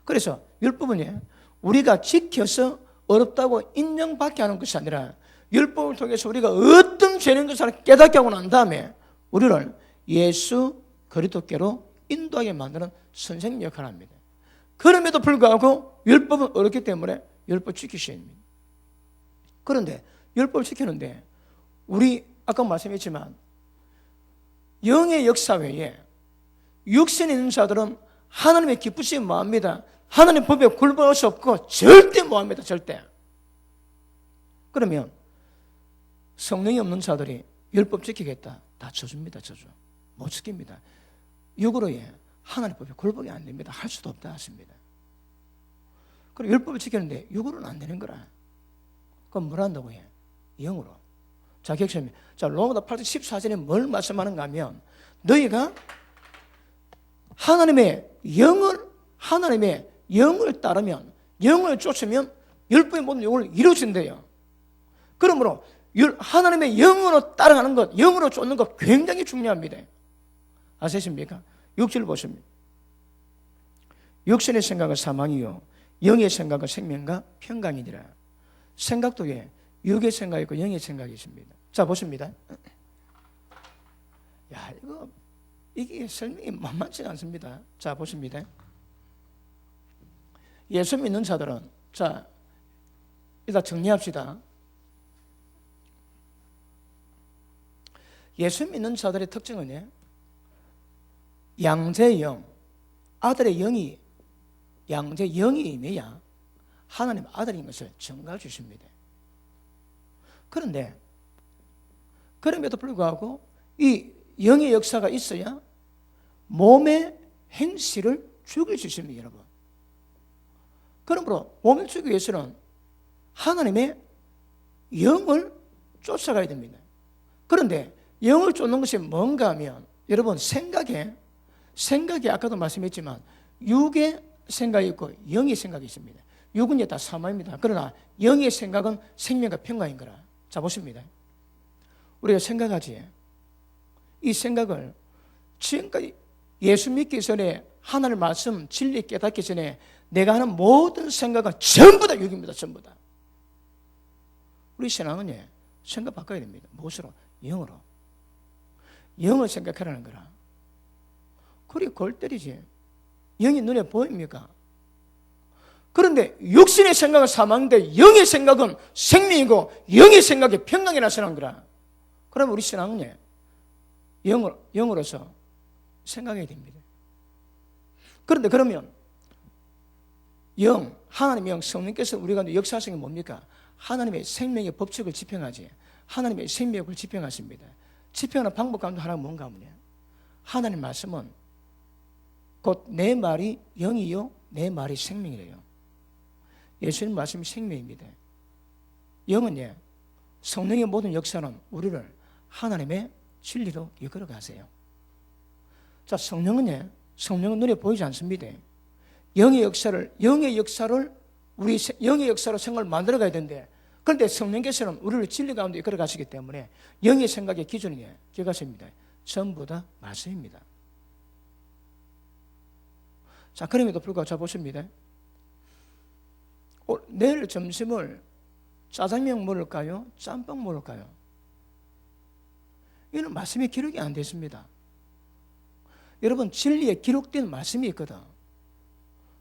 그래서 율법은 우리가 지켜서 어렵다고 인정받게 하는 것이 아니라 율법을 통해서 우리가 어떤 죄인 것을 깨닫게 하고 난 다음에 우리를 예수 그리스도께로 인도하게 만드는 선생님 역할을 합니다. 그럼에도 불구하고 율법은 어렵기 때문에 율법 지키셔야 합니다. 그런데 율법을 지키는데 우리 아까 말씀했지만 영의 역사 외에 육신에 있는 자들은 하나님의 기쁘심이 뭐합니다? 하나님 법에 굴복할 수 없고 절대 뭐합니다? 절대. 그러면 성령이 없는 자들이 율법 지키겠다. 다 저주입니다. 저주. 못 지킵니다. 육으로 하나님 법에 굴복이 안 됩니다. 할 수도 없다 하십니다. 그리고 율법을 지키는데 육으로는 안 되는 거라. 그럼 뭘 한다고 해? 영으로. 자, 객심이. 자, 로마서 8장 14절에 뭘 말씀하는가 하면 너희가 하나님의 영을 따르면, 영을 쫓으면 율법의 모든 영을 이루어진대요. 그러므로 하나님의 영으로 따라가는 것, 영으로 쫓는 것 굉장히 중요합니다. 아시십니까? 6절 보십니다. 육신의 생각은 사망이요 영의 생각은 생명과 평강이니라. 생각도 육의 생각이 있고 영의 생각이 있습니다. 자, 보십니다. 야, 이게 설명이 만만치가 않습니다. 자, 보십니다. 예수 믿는 자들은, 자, 일단 정리합시다. 예수 믿는 자들의 특징은 양재영, 아들의 영이, 양재 영이 임해야 하나님 아들인 것을 증거해 주십니다. 그런데 그럼에도 불구하고 이 영의 역사가 있어야 몸의 행실을 죽일 수 있습니다, 여러분. 그러므로 몸을 죽이기 위해서는 하나님의 영을 쫓아가야 됩니다. 그런데 영을 쫓는 것이 뭔가 하면 여러분 생각에 아까도 말씀했지만 육의 생각이 있고 영의 생각이 있습니다. 육은 다 사망입니다. 그러나 영의 생각은 생명과 평강인 거라. 자, 보십니다. 우리가 생각하지. 이 생각을 지금까지 예수 믿기 전에 하나님 말씀 진리 깨닫기 전에 내가 하는 모든 생각은 전부 다 육입니다. 전부 다. 우리 신앙은 생각 바꿔야 됩니다. 무엇으로? 영으로. 영을 생각하라는 거라. 그리 골 때리지. 영이 눈에 보입니까? 그런데 육신의 생각은 사망인데 영의 생각은 생명이고 영의 생각이 평강이 나서는 거라. 그러면 우리 신앙은 영으로서 생각해야 됩니다. 그런데 그러면 하나님의 영, 성령께서 우리가 역사하시는 게 뭡니까? 하나님의 생명의 법칙을 집행하지. 하나님의 생명을 집행하십니다. 집행하는 방법 가운데 하나가 뭔가 하면 하나님 말씀은 곧 내 말이 영이요 내 말이 생명이래요. 예수님 말씀이 생명입니다. 영은 성령의 모든 역사는 우리를 하나님의 진리로 이끌어 가세요. 자, 성령은 눈에 보이지 않습니다. 영의 역사로 생각을 만들어 가야 되는데, 그런데 성령께서는 우리를 진리 가운데 이끌어 가시기 때문에 영의 생각의 기준이 기가십니다. 전부 다 말씀입니다. 자, 그럼에도 불구하고 자 보십니다. 내일 점심을 짜장면 먹을까요? 짬뽕 먹을까요? 이는 말씀이 기록이 안 됐습니다. 여러분, 진리에 기록된 말씀이 있거든.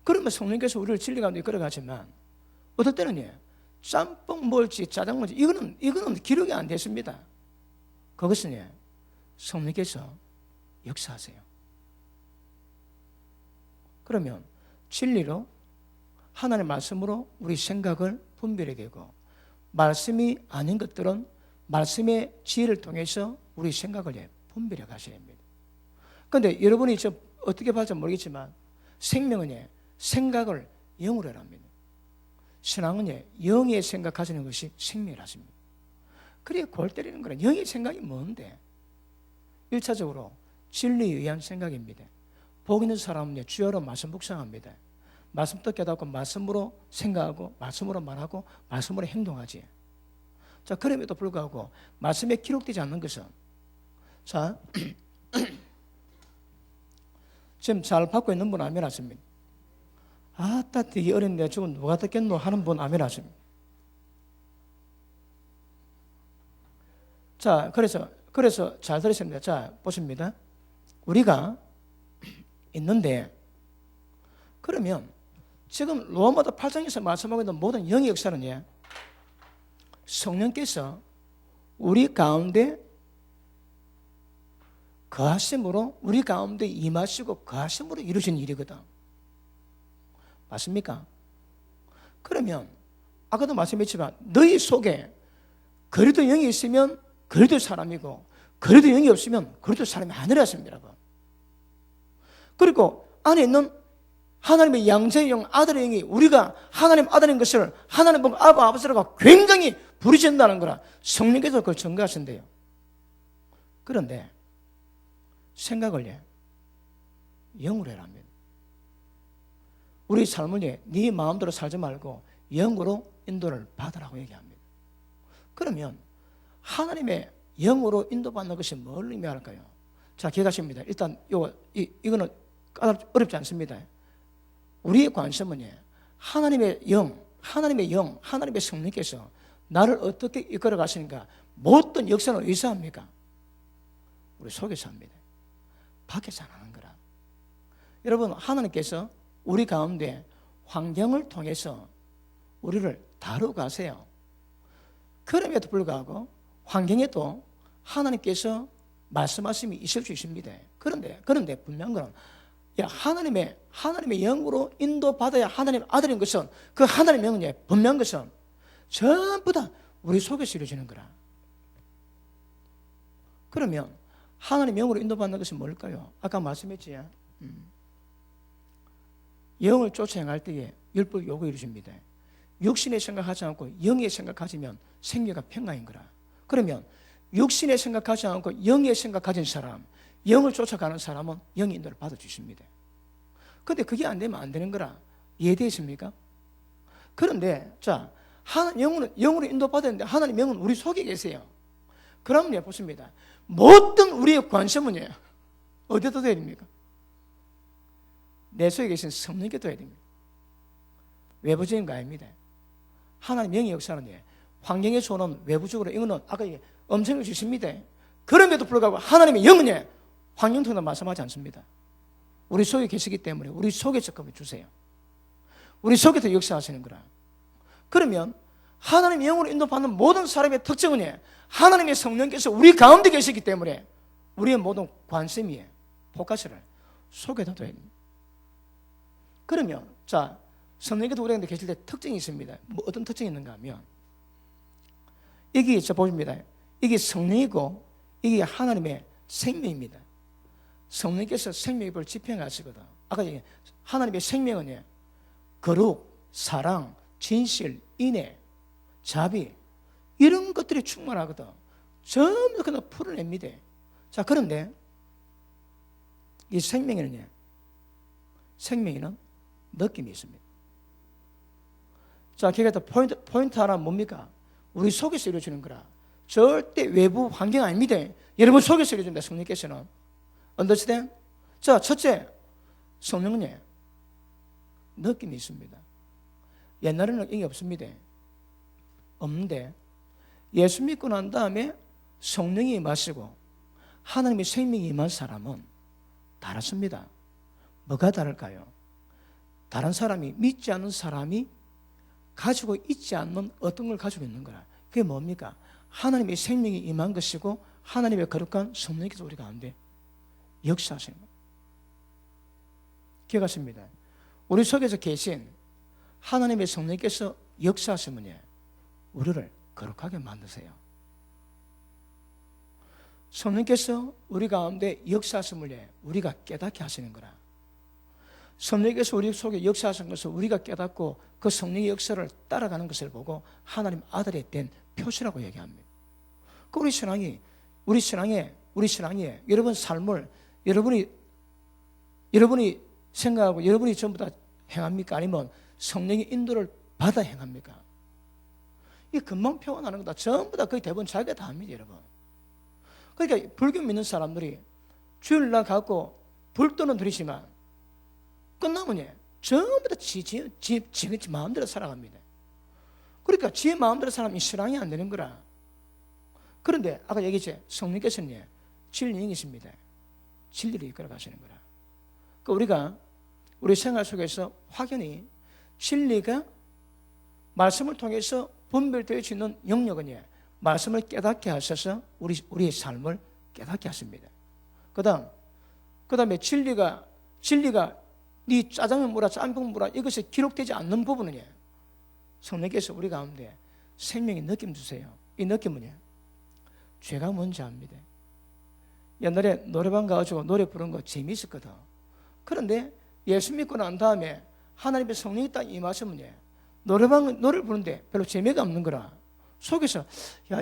그러면 성령께서 우리를 진리 가운데 이끌어 가지만 어떨 때는 짬뽕 먹을지 짜장 먹을지 이거는 기록이 안 됐습니다. 그것은 성령께서 역사하세요. 그러면 진리로 하나님의 말씀으로 우리 생각을 분별해야 되고, 말씀이 아닌 것들은 말씀의 지혜를 통해서 우리 생각을 분별해 가셔야 합니다. 그런데 여러분이 어떻게 봐도 모르겠지만 생명은 생각을 영으로 합니다. 신앙은 영의 생각하시는 것이 생명이라십니다. 그래야 골 때리는 거라. 영의 생각이 뭔데? 1차적으로 진리에 의한 생각입니다. 복 있는 사람은 주여로 말씀 묵상합니다. 말씀도 깨닫고 말씀으로 생각하고 말씀으로 말하고 말씀으로 행동하지. 자, 그럼에도 불구하고 말씀에 기록되지 않는 것은, 자, 지금 잘 받고 있는 분 아멘 하십니다. 아따 되게 어린데 저건 누가 듣겠노 하는 분 아멘 하십니다. 자, 그래서 잘 들으십니다. 자, 보십니다. 우리가 있는데, 그러면 지금 로마서 8장에서 말씀하고 있는 모든 영의 역사는 성령께서 우리 가운데 거하심으로, 우리 가운데 임하시고 거하심으로 이루어진 일이거든. 맞습니까? 그러면 아까도 말씀했지만 너희 속에 그리스도 영이 있으면 그리스도 사람이고, 그리스도 영이 없으면 그리스도 사람이 아니라습니다. 그리고 안에 있는 하나님의 양자의 영, 아들의 영이 우리가 하나님 아들인 것을 하나님 보고 아바 아버지라고 굉장히 부르신다는 거라 성령께서 그걸 증거하신대요. 그런데 생각을 영으로 해라 합니다. 우리 삶을 네 마음대로 살지 말고 영으로 인도를 받으라고 얘기합니다. 그러면 하나님의 영으로 인도받는 것이 뭘 의미할까요? 자, 기억하십니다. 일단 이거는 어렵지 않습니다. 우리의 관심은 하나님의 영, 하나님의 성령께서 나를 어떻게 이끌어 가시는가. 모든 역사는 어디서 합니까? 우리 속에서 합니다. 밖에서 안 하는 거라. 여러분, 하나님께서 우리 가운데 환경을 통해서 우리를 다루고 가세요. 그럼에도 불구하고 환경에도 하나님께서 말씀하심이 있을 수 있습니다. 그런데 분명한 건 하나님의 영으로 인도받아야 하나님의 아들인 것은, 그 하나님의 영은 분명한 것은 전부 다 우리 속에서 이루어지는 거라. 그러면 하나님의 영으로 인도받는 것은 뭘까요? 아까 말씀했지. 영을 쫓아 행할 때에 율법 요구 이루어집니다. 육신의 생각하지 않고 영의 생각하지면 생명과 평강인 거라. 그러면 육신의 생각하지 않고 영의 생각 가진 사람, 영을 쫓아가는 사람은 영의 인도를 받아주십니다. 그런데 그게 안 되면 안 되는 거라. 이해되십니까? 그런데 자, 영으로 인도받았는데 하나님 영은 우리 속에 계세요. 그러면 보십니다. 모든 우리의 관심은 어디다 둬야 됩니까? 내 속에 계신 성령께 둬야 됩니다. 외부적인 거 아닙니다. 하나님 영의 역사는 환경에서 오는 외부적으로 이거는 아까 엄청나게 주십니다. 그럼에도 불구하고 하나님의 영은 환경 통해서 말씀하지 않습니다. 우리 속에 계시기 때문에 우리 속에서 그걸 주세요. 우리 속에서 역사하시는 거라. 그러면 하나님의 영으로 인도받는 모든 사람의 특징은 하나님의 성령께서 우리 가운데 계시기 때문에 우리의 모든 관심이 포커스를 속에다 둬야 됩니다. 그러면 자, 성령께서 우리 가운데 계실 때 특징이 있습니다. 뭐 어떤 특징이 있는가 하면 이게 보십니다. 이게 성령이고 이게 하나님의 생명입니다. 성령께서 생명의 법을 집행하시거든. 아까 얘기한 하나님의 생명은 거룩, 사랑, 진실, 인애, 자비 이런 것들이 충만하거든. 전부 그냥 풀어냅니다. 자, 그런데 이 생명에는 느낌이 있습니다. 자, 그게 또 포인트 하나 뭡니까? 우리 속에서 이루어지는 거라. 절대 외부 환경 아닙니다. 여러분 속에서 이루어집니다. 성령께서는. 언더스탠? 자, 첫째, 성령은 느낌이 있습니다. 옛날에는 이게 없습니다. 없는데 예수 믿고 난 다음에 성령이 임하시고 하나님의 생명이 임한 사람은 다릅니다. 뭐가 다를까요? 다른 사람이 믿지 않는 사람이 가지고 있지 않는 어떤 걸 가지고 있는 거라. 그게 뭡니까? 하나님의 생명이 임한 것이고 하나님의 거룩한 성령께서 우리 가운데 역사하시는 거예요. 기억하십니다. 우리 속에서 계신 하나님의 성령께서 역사하시면 우리를 거룩하게 만드세요. 성령께서 우리 가운데 역사하심을 우리가 깨닫게 하시는 거라. 성령께서 우리 속에 역사하신 것을 우리가 깨닫고 그 성령의 역사를 따라가는 것을 보고 하나님 아들이 된 표시라고 얘기합니다. 그 우리 신앙이 여러분 삶을 여러분이 생각하고 여러분이 전부 다 행합니까? 아니면 성령의 인도를 받아 행합니까? 이게 금방 표현하는 거다. 전부 다 거의 대부분 자기가 다 합니다, 여러분. 그러니까 불교 믿는 사람들이 주일날 갖고 불도는 들이지만 끝나면 전부 다 지 마음대로 살아갑니다. 그러니까 지 마음대로 살아가면 신앙이 안 되는 거라. 그런데 아까 얘기했지, 성령께서는 진리이십니다. 진리를 이끌어 가시는 거라. 그러니까 우리가 우리 생활 속에서 확연히 진리가 말씀을 통해서 분별되어지는 영역은 말씀을 깨닫게 하셔서 우리의 삶을 깨닫게 하십니다. 그 다음에 진리가 네 짜장면 뭐라 짬뽕 뭐라 이것이 기록되지 않는 부분은 성령께서 우리 가운데 생명의 느낌 주세요. 이 느낌은 죄가 뭔지 압니다. 옛날에 노래방 가가지고 노래 부르는 거 재미있었거든. 그런데 예수 믿고 난 다음에 하나님의 성령이 딱 임하시면 노래를 부르는데 별로 재미가 없는 거라. 속에서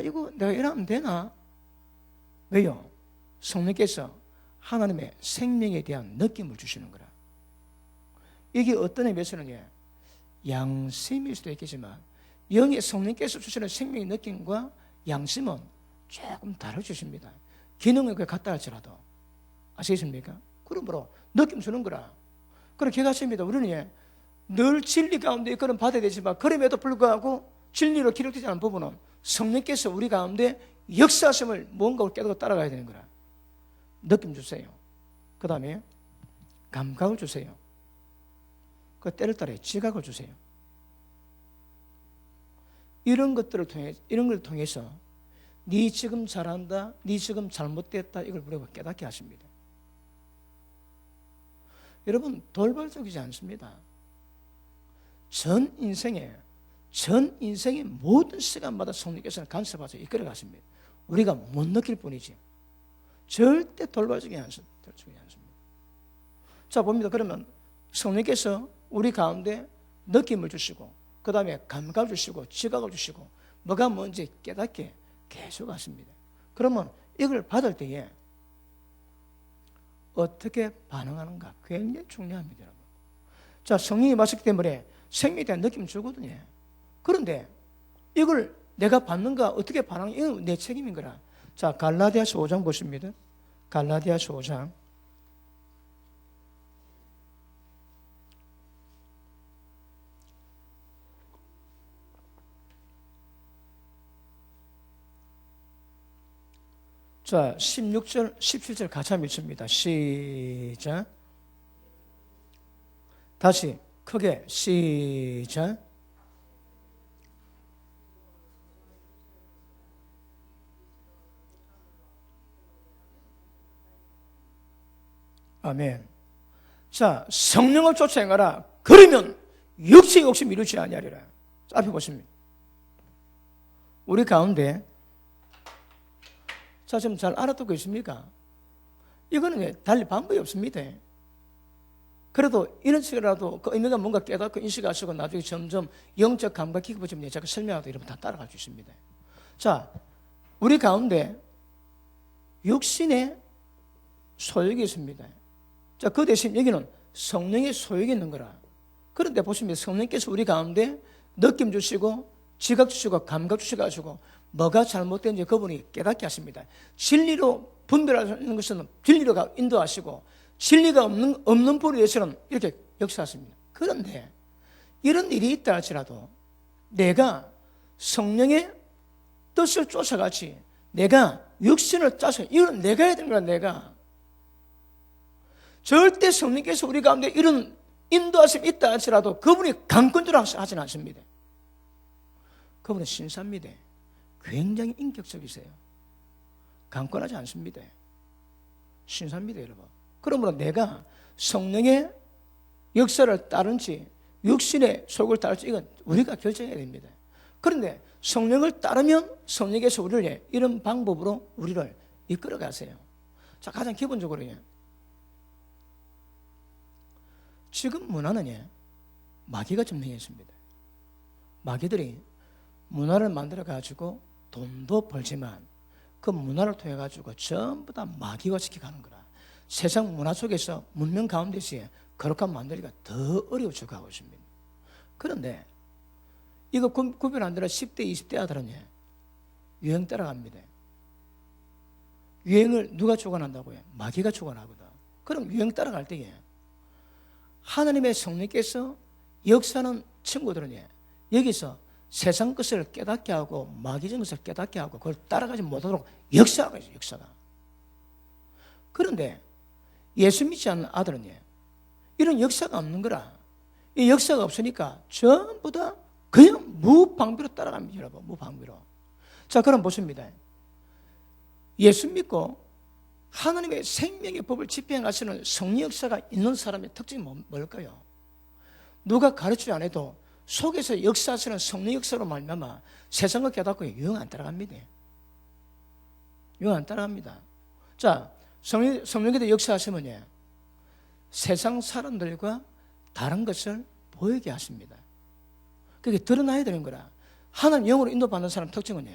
이거 내가 이러면 되나? 왜요? 성령께서 하나님의 생명에 대한 느낌을 주시는 거라. 이게 어떤 의미에서는 양심일 수도 있겠지만 영의 성령께서 주시는 생명의 느낌과 양심은 조금 다르주십니다. 기능은 같다 할지라도. 아시겠습니까? 그러므로 느낌 주는 거라. 그렇게 기억하십니다. 우리는 늘 진리 가운데 그런 받아야 되지만 그럼에도 불구하고 진리로 기록되지 않은 부분은 성령께서 우리 가운데 역사하심을 뭔가 깨닫고 따라가야 되는 거라. 느낌 주세요. 그 다음에 감각을 주세요. 그 때를 따라 지각을 주세요. 이런 걸 통해서 네 지금 잘한다, 네 지금 잘못됐다 이걸 우리가 깨닫게 하십니다. 여러분 돌발적이지 않습니다. 전 인생의 모든 시간마다 성령께서는 간섭하셔서 이끌어 가십니다. 우리가 못 느낄 뿐이지 절대 돌발적이지 않습니다. 자 봅니다. 그러면 성령께서 우리 가운데 느낌을 주시고 그 다음에 감각을 주시고 지각을 주시고 뭐가 뭔지 깨닫게 계속 하십니다. 그러면 이걸 받을 때에 어떻게 반응하는가 굉장히 중요합니다. 여러분. 자, 성령이 마셨기 때문에 생명에 대한 느낌 주거든요. 그런데 이걸 내가 받는가 어떻게 반응하는가 이건 내 책임인 거라. 자, 갈라디아서 5장 보십니다. 갈라디아서 5장 자, 16절, 17절 같이 한번 읽습니다. 시작. 다시 크게 시작. 아멘. 자, 성령을 쫓아 행하라. 그러면 육체의 욕심 이루지 아니하리라. 앞에 보십니다. 우리 가운데 자, 지금 잘 알아듣고 있습니까? 이거는 달리 방법이 없습니다. 그래도 이런 식이라도 그 의미가 뭔가 깨닫고 인식하시고 나중에 점점 영적 감각 깊어지면 제가 설명하도 이러면 다 따라갈 수 있습니다. 자, 우리 가운데 육신의 소욕이 있습니다. 자, 그 대신 여기는 성령의 소욕이 있는 거라. 그런데 보시면 성령께서 우리 가운데 느낌 주시고 지각 주시고 감각 주시고 뭐가 잘못된지 그분이 깨닫게 하십니다. 진리로 분별하는 것은 진리로 인도하시고 진리가 없는 불에 대해서는 이렇게 역사하십니다. 그런데 이런 일이 있다 할지라도 내가 성령의 뜻을 쫓아가지 내가 육신을 짜서 이건 내가 해야 되는 거야. 내가 절대 성령께서 우리 가운데 이런 인도하심이 있다 할지라도 그분이 강권적으로 하진 않습니다. 그분은 신사입니다. 굉장히 인격적이세요. 강권하지 않습니다. 신사입니다, 여러분. 그러므로 내가 성령의 역사를 따른지 육신의 속을 따를지 이건 우리가 결정해야 됩니다. 그런데 성령을 따르면 성령께서 우리를 이런 방법으로 우리를 이끌어 가세요. 자, 가장 기본적으로 지금 문화는 마귀가 점령해 있습니다. 마귀들이 문화를 만들어 가지고 돈도 벌지만 그 문화를 통해 가지고 전부 다 마귀화 시켜가는 거라. 세상 문화 속에서 문명 가운데서의 거룩한 만들기가 더 어려워져 가고 있습니다. 그런데 이거 구별 안 되는 10대, 20대 아들은 유행 따라갑니다. 유행을 누가 주관한다고요? 마귀가 주관하거든. 그럼 유행 따라갈 때에 하나님의 성령께서 역사하는 친구들은 여기서 세상 것을 깨닫게 하고 마귀적인 것을 깨닫게 하고 그걸 따라가지 못하도록 역사가 있어요. 역사가. 그런데 예수 믿지 않는 아들은 이런 역사가 없는 거라. 이 역사가 없으니까 전부 다 그냥 무방비로 따라갑니다. 여러분, 무방비로. 자, 그럼 보십니다. 예수 믿고 하나님의 생명의 법을 집행하시는 성령 역사가 있는 사람의 특징이 뭘까요? 누가 가르치지 않아도 속에서 역사하시는 성령 역사로 말미암아 세상을 깨닫고 유행 안 따라갑니다. 유행 안 따라갑니다. 자, 성령께서 역사하시면 세상 사람들과 다른 것을 보이게 하십니다. 그게 드러나야 되는 거라. 하나님 영으로 인도받는 사람 특징은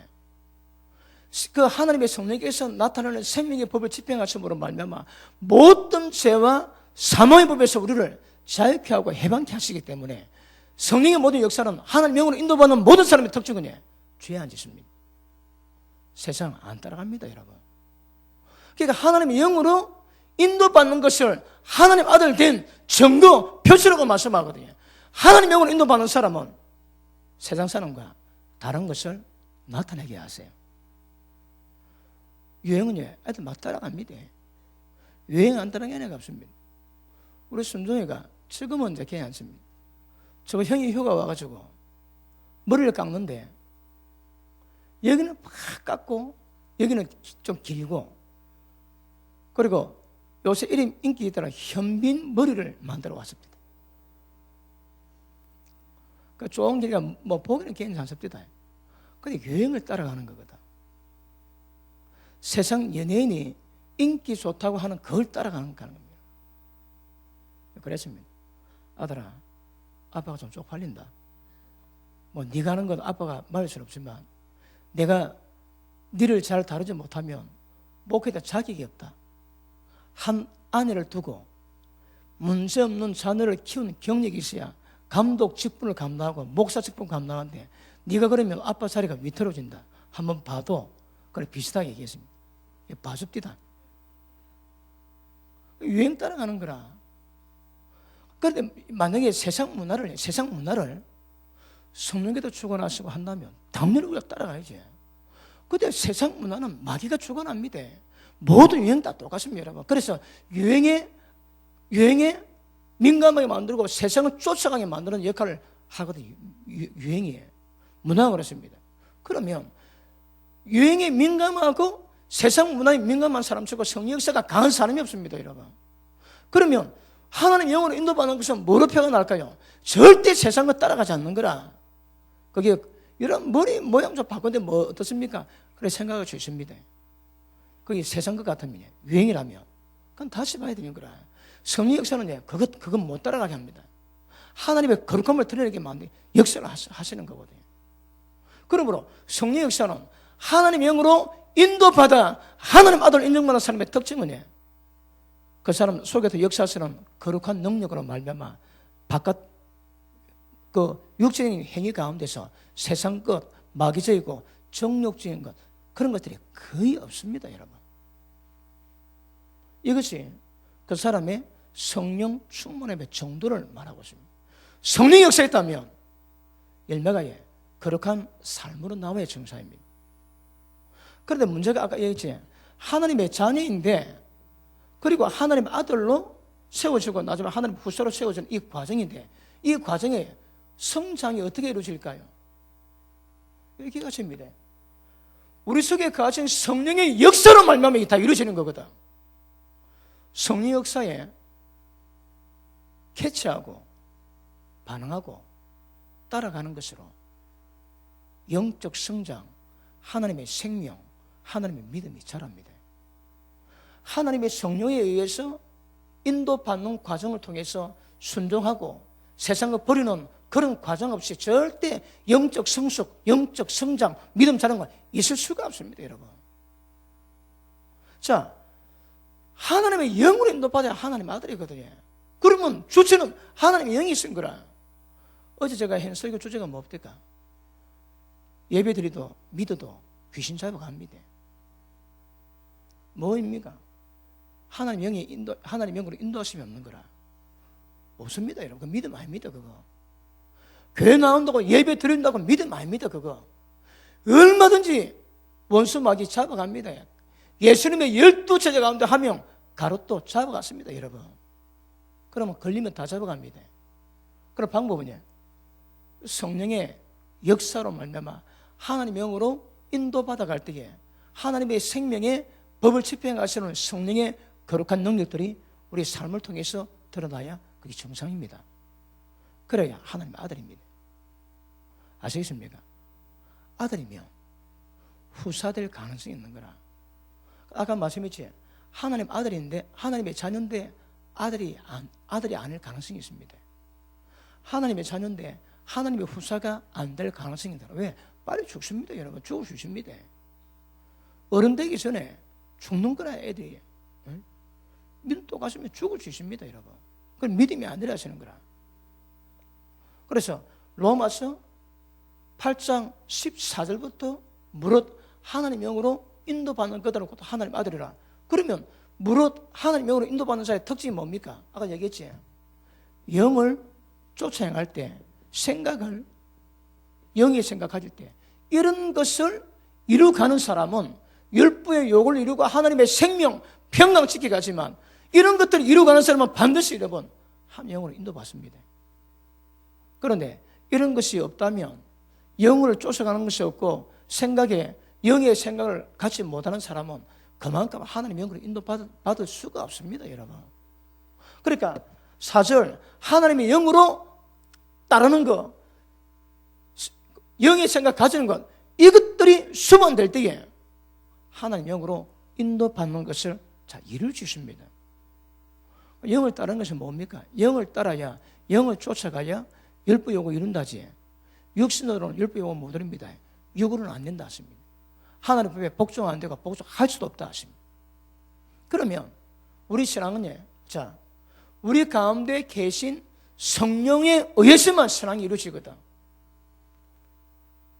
그 하나님의 성령께서 나타나는 생명의 법을 집행하심으로 말미암아 모든 죄와 사망의 법에서 우리를 자유케 하고 해방케 하시기 때문에 성령의 모든 역사는 하나님 영으로 인도받는 모든 사람의 특징은 죄 안 짓습니다. 세상 안 따라갑니다, 여러분. 그러니까 하나님의 영으로 인도받는 것을 하나님 아들 된 증거, 표시라고 말씀하거든요. 하나님 영으로 인도받는 사람은 세상 사람과 다른 것을 나타내게 하세요. 유행은 애들 막 따라갑니다. 유행 안 따라가는 애가 없습니다. 우리 순종이가 지금은 이제 괜찮습니다. 저 형이 휴가 와가지고 머리를 깎는데 여기는 막 깎고 여기는 좀 길고 그리고 요새 이름 인기 있다는 현빈 머리를 만들어 왔습니다. 그 좋은 길이가 뭐 보기는 괜찮습니다. 근데 유행을 따라가는 거거든. 세상 연예인이 인기 좋다고 하는 그걸 따라가는 겁니다. 그랬습니다. 아들아, 아빠가 좀 쪽팔린다. 뭐 네가 하는 건 아빠가 말할 수는 없지만 내가 네를 잘 다루지 못하면 목회자 자격이 없다. 한 아내를 두고 문제없는 자녀를 키우는 경력이 있어야 감독 직분을 감당하고 목사 직분 감당하는데 네가 그러면 아빠 자리가 위태로워진다. 한번 봐도 그래 비슷하게 얘기했습니다. 봐줍디다. 유행 따라가는 거라. 그런데 만약에 세상 문화를 성령께서 주관하시고 한다면 당연히 우리가 따라가야지. 근데 세상 문화는 마귀가 주관합니다. 모든 유행 다 똑같습니다, 여러분. 그래서 유행에 민감하게 만들고 세상을 쫓아가게 만드는 역할을 하거든요. 유행이에요. 문화가 그렇습니다. 그러면 유행에 민감하고 세상 문화에 민감한 사람 치고 성령 역사가 강한 사람이 없습니다, 여러분. 그러면 하나님 영으로 인도받는 것은 뭐로 표현할까요? 절대 세상과 따라가지 않는 거라. 그게 이런 머리 모양 좀 바꾼데 뭐 어떻습니까? 그래 생각할 수 있습니다. 그게 세상 것 같으면 유행이라면 그건 다시 봐야 되는 거라. 성령 역사는 그건 못 따라가게 합니다. 하나님의 거룩함을 드러내게 만든 역사를 하시는 거거든요. 그러므로 성령 역사는 하나님의 영으로 인도받아 하나님 아들 인정받는 사람의 특징은 그 사람 속에서 역사하시는 거룩한 능력으로 말미암아 바깥 그 육적인 행위 가운데서 세상 것, 마귀적이고 정욕적인 것 그런 것들이 거의 없습니다, 여러분. 이것이 그 사람의 성령 충만함의 정도를 말하고 있습니다. 성령 역사했다면 열매가 거룩한 삶으로 나와야 정상입니다. 그런데 문제가 아까 얘기했지, 하나님의 자녀인데 그리고 하나님의 아들로 세워지고 나중에 하나님의 후사로 세워지는 이 과정인데 이 과정에 성장이 어떻게 이루어질까요? 이렇게 가십니다. 우리 속에 가진 성령의 역사로 말미암아 다 이루어지는 거거든. 성령 역사에 캐치하고 반응하고 따라가는 것으로 영적 성장, 하나님의 생명, 하나님의 믿음이 자랍니다. 하나님의 성령에 의해서 인도받는 과정을 통해서 순종하고 세상을 버리는 그런 과정 없이 절대 영적 성숙, 영적 성장, 믿음 자라는 건 있을 수가 없습니다, 여러분. 자, 하나님의 영으로 인도받아야 하나님의 아들이거든요. 그러면 주체는 하나님의 영이 쓴 거라. 어제 제가 한 설교 주제가 뭡니까? 예배드리도 믿어도 귀신 잡아갑니다. 뭐입니까? 하나님 영으로 인도하심이 없는 거라. 없습니다, 여러분. 그 믿음 아닙니다, 그거. 교회 나온다고 예배 드린다고 믿음 아닙니다, 그거. 얼마든지 원수 마귀 잡아갑니다. 예수님의 12제자 가운데 한 명 가롯도 잡아갔습니다, 여러분. 그러면 걸리면 다 잡아갑니다. 그럼 방법은요, 성령의 역사로 말미암아 하나님의 영으로 인도받아갈 때에 하나님의 생명의 법을 집행하시는 성령의 거룩한 능력들이 우리 삶을 통해서 드러나야 그게 정상입니다. 그래야 하나님의 아들입니다. 아시겠습니까? 아들이면 후사될 가능성이 있는 거라. 아까 말씀했지, 하나님 아들인데 하나님의 자녀인데 아들이 아닐 가능성이 있습니다. 하나님의 자녀인데 하나님의 후사가 안 될 가능성이 있다. 왜? 빨리 죽습니다, 여러분. 죽을 수 있습니다. 어른 되기 전에 죽는 거라, 애들이. 믿음 또 갔으면 죽을 수 있습니다, 여러분. 그건 믿음이 안 들어가시는 거라. 그래서 로마서 8장 14절부터 무릇 하나님 영으로 인도받는 그들은 곧 하나님 아들이라. 그러면 무릇 하나님 영으로 인도받는 자의 특징이 뭡니까? 아까 얘기했지. 영을 쫓아 행할 때 생각을 영의 생각 가질 때 이런 것을 이루가는 사람은 율법의 요구를 이루고 하나님의 생명 평강 지켜가지만 이런 것들을 이루가는 사람은 반드시 여러분 한 영으로 인도받습니다. 그런데 이런 것이 없다면 영을 쫓아가는 것이 없고 생각에 영의 생각을 갖지 못하는 사람은 그만큼 하나님의 영으로 인도받을 수가 없습니다, 여러분. 그러니까 4절 하나님의 영으로 따르는 것, 영의 생각 가지는 것, 이것들이 수반될 때에 하나님의 영으로 인도받는 것을 이룰 수 있습니다. 영을 따르는 것은 뭡니까? 영을 따라야, 영을 쫓아가야 율법 요구 이룬다지. 육신으로는 율법 요구 못 이룹니다. 육으로는 안 된다 하십니다. 하나님 법에 복종 안 되고 복종할 수도 없다 하십니다. 그러면 우리 신앙은 우리 가운데 계신 성령에 의해서만 신앙이 이루어지거든.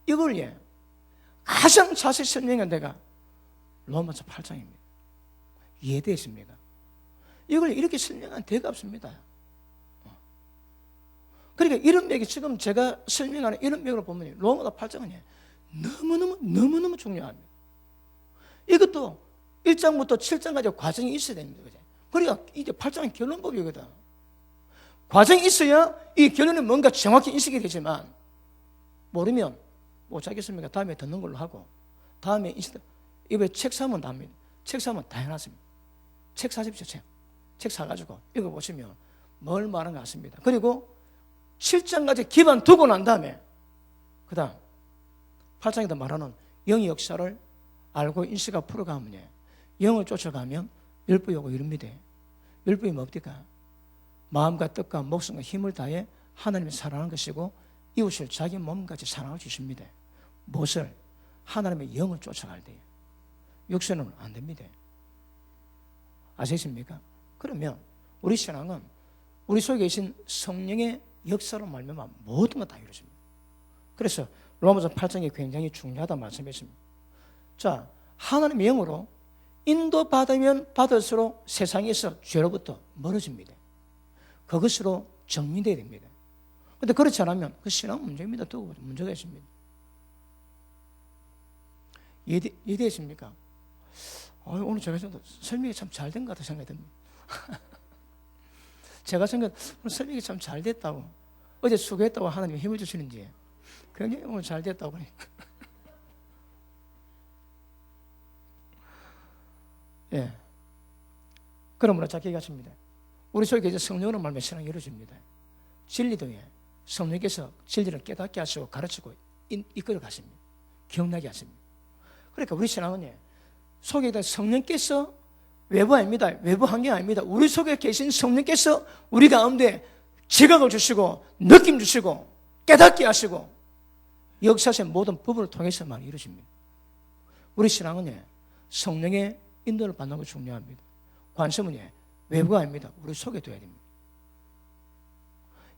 이걸 가장 자세히 설명한 데가 로마서 8장입니다. 이해되십니까? 이걸 이렇게 설명한 데가 없습니다. 그러니까 이런 맥이 지금 제가 설명하는 이런 맥으로 보면 로마서 8장은 너무너무 중요합니다. 이것도 1장부터 7장까지 과정이 있어야 됩니다. 그러니까 이제 8장은 결론법이거든. 과정이 있어야 이 결론이 뭔가 정확히 인식이 되지만 모르면 못 자겠습니까? 다음에 듣는 걸로 하고 다음에 이번에 책 사면 답니다. 책 사면 다 해놨습니다. 책 사십시오. 책 사가지고 읽어보시면 뭘 말하는 것 같습니다. 그리고 7장까지 기반 두고 난 다음에 그 다음 8장에도 말하는 영의 역사를 알고 인식하고 풀어가면 영을 쫓아가면 율법 요구 이룹니다. 율법이 뭡니까? 마음과 뜻과 목숨과 힘을 다해 하나님을 사랑하는 것이고 이웃을 자기 몸같이 사랑할 수 있습니다. 무엇을? 하나님의 영을 쫓아갈 때에. 육신은 안 됩니다. 아시겠습니까? 그러면 우리 신앙은 우리 속에 계신 성령의 역사로 말미암아 모든 것 다 이루어집니다. 그래서 로마서 8장이 굉장히 중요하다 말씀했습니다. 자, 하나님의 영으로 인도받으면 받을수록 세상에서 죄로부터 멀어집니다. 그것으로 정리되어야 됩니다. 그런데 그렇지 않으면 그 신앙 문제입니다. 또 문제가 있습니다. 이해되십니까? 오늘 제가 설명이 참 잘 된 것 같아 생각이 듭니다. 제가 오늘 설명이 참 잘 됐다고, 어제 수고했다고 하나님이 힘을 주시는지 굉장히 오늘 잘 됐다고 그러니까. 예. 그러므로 자기 같습니다. 우리 속에 이제 성령으로 말미암아 신앙이 이루어집니다. 진리도에 성령께서 진리를 깨닫게 하시고 가르치고 이끌어 가십니다. 기억나게 하십니다. 그러니까 우리 신앙은 속에 있는 성령께서 외부 아닙니다. 외부 환경 아닙니다. 우리 속에 계신 성령께서 우리 가운데 지각을 주시고 느낌 주시고 깨닫게 하시고 역사의 모든 부분을 통해서만 이루어집니다. 우리 신앙은 성령의 인도를 받는 것이 중요합니다. 관심은 외부가 아닙니다. 우리 속에 둬야 됩니다.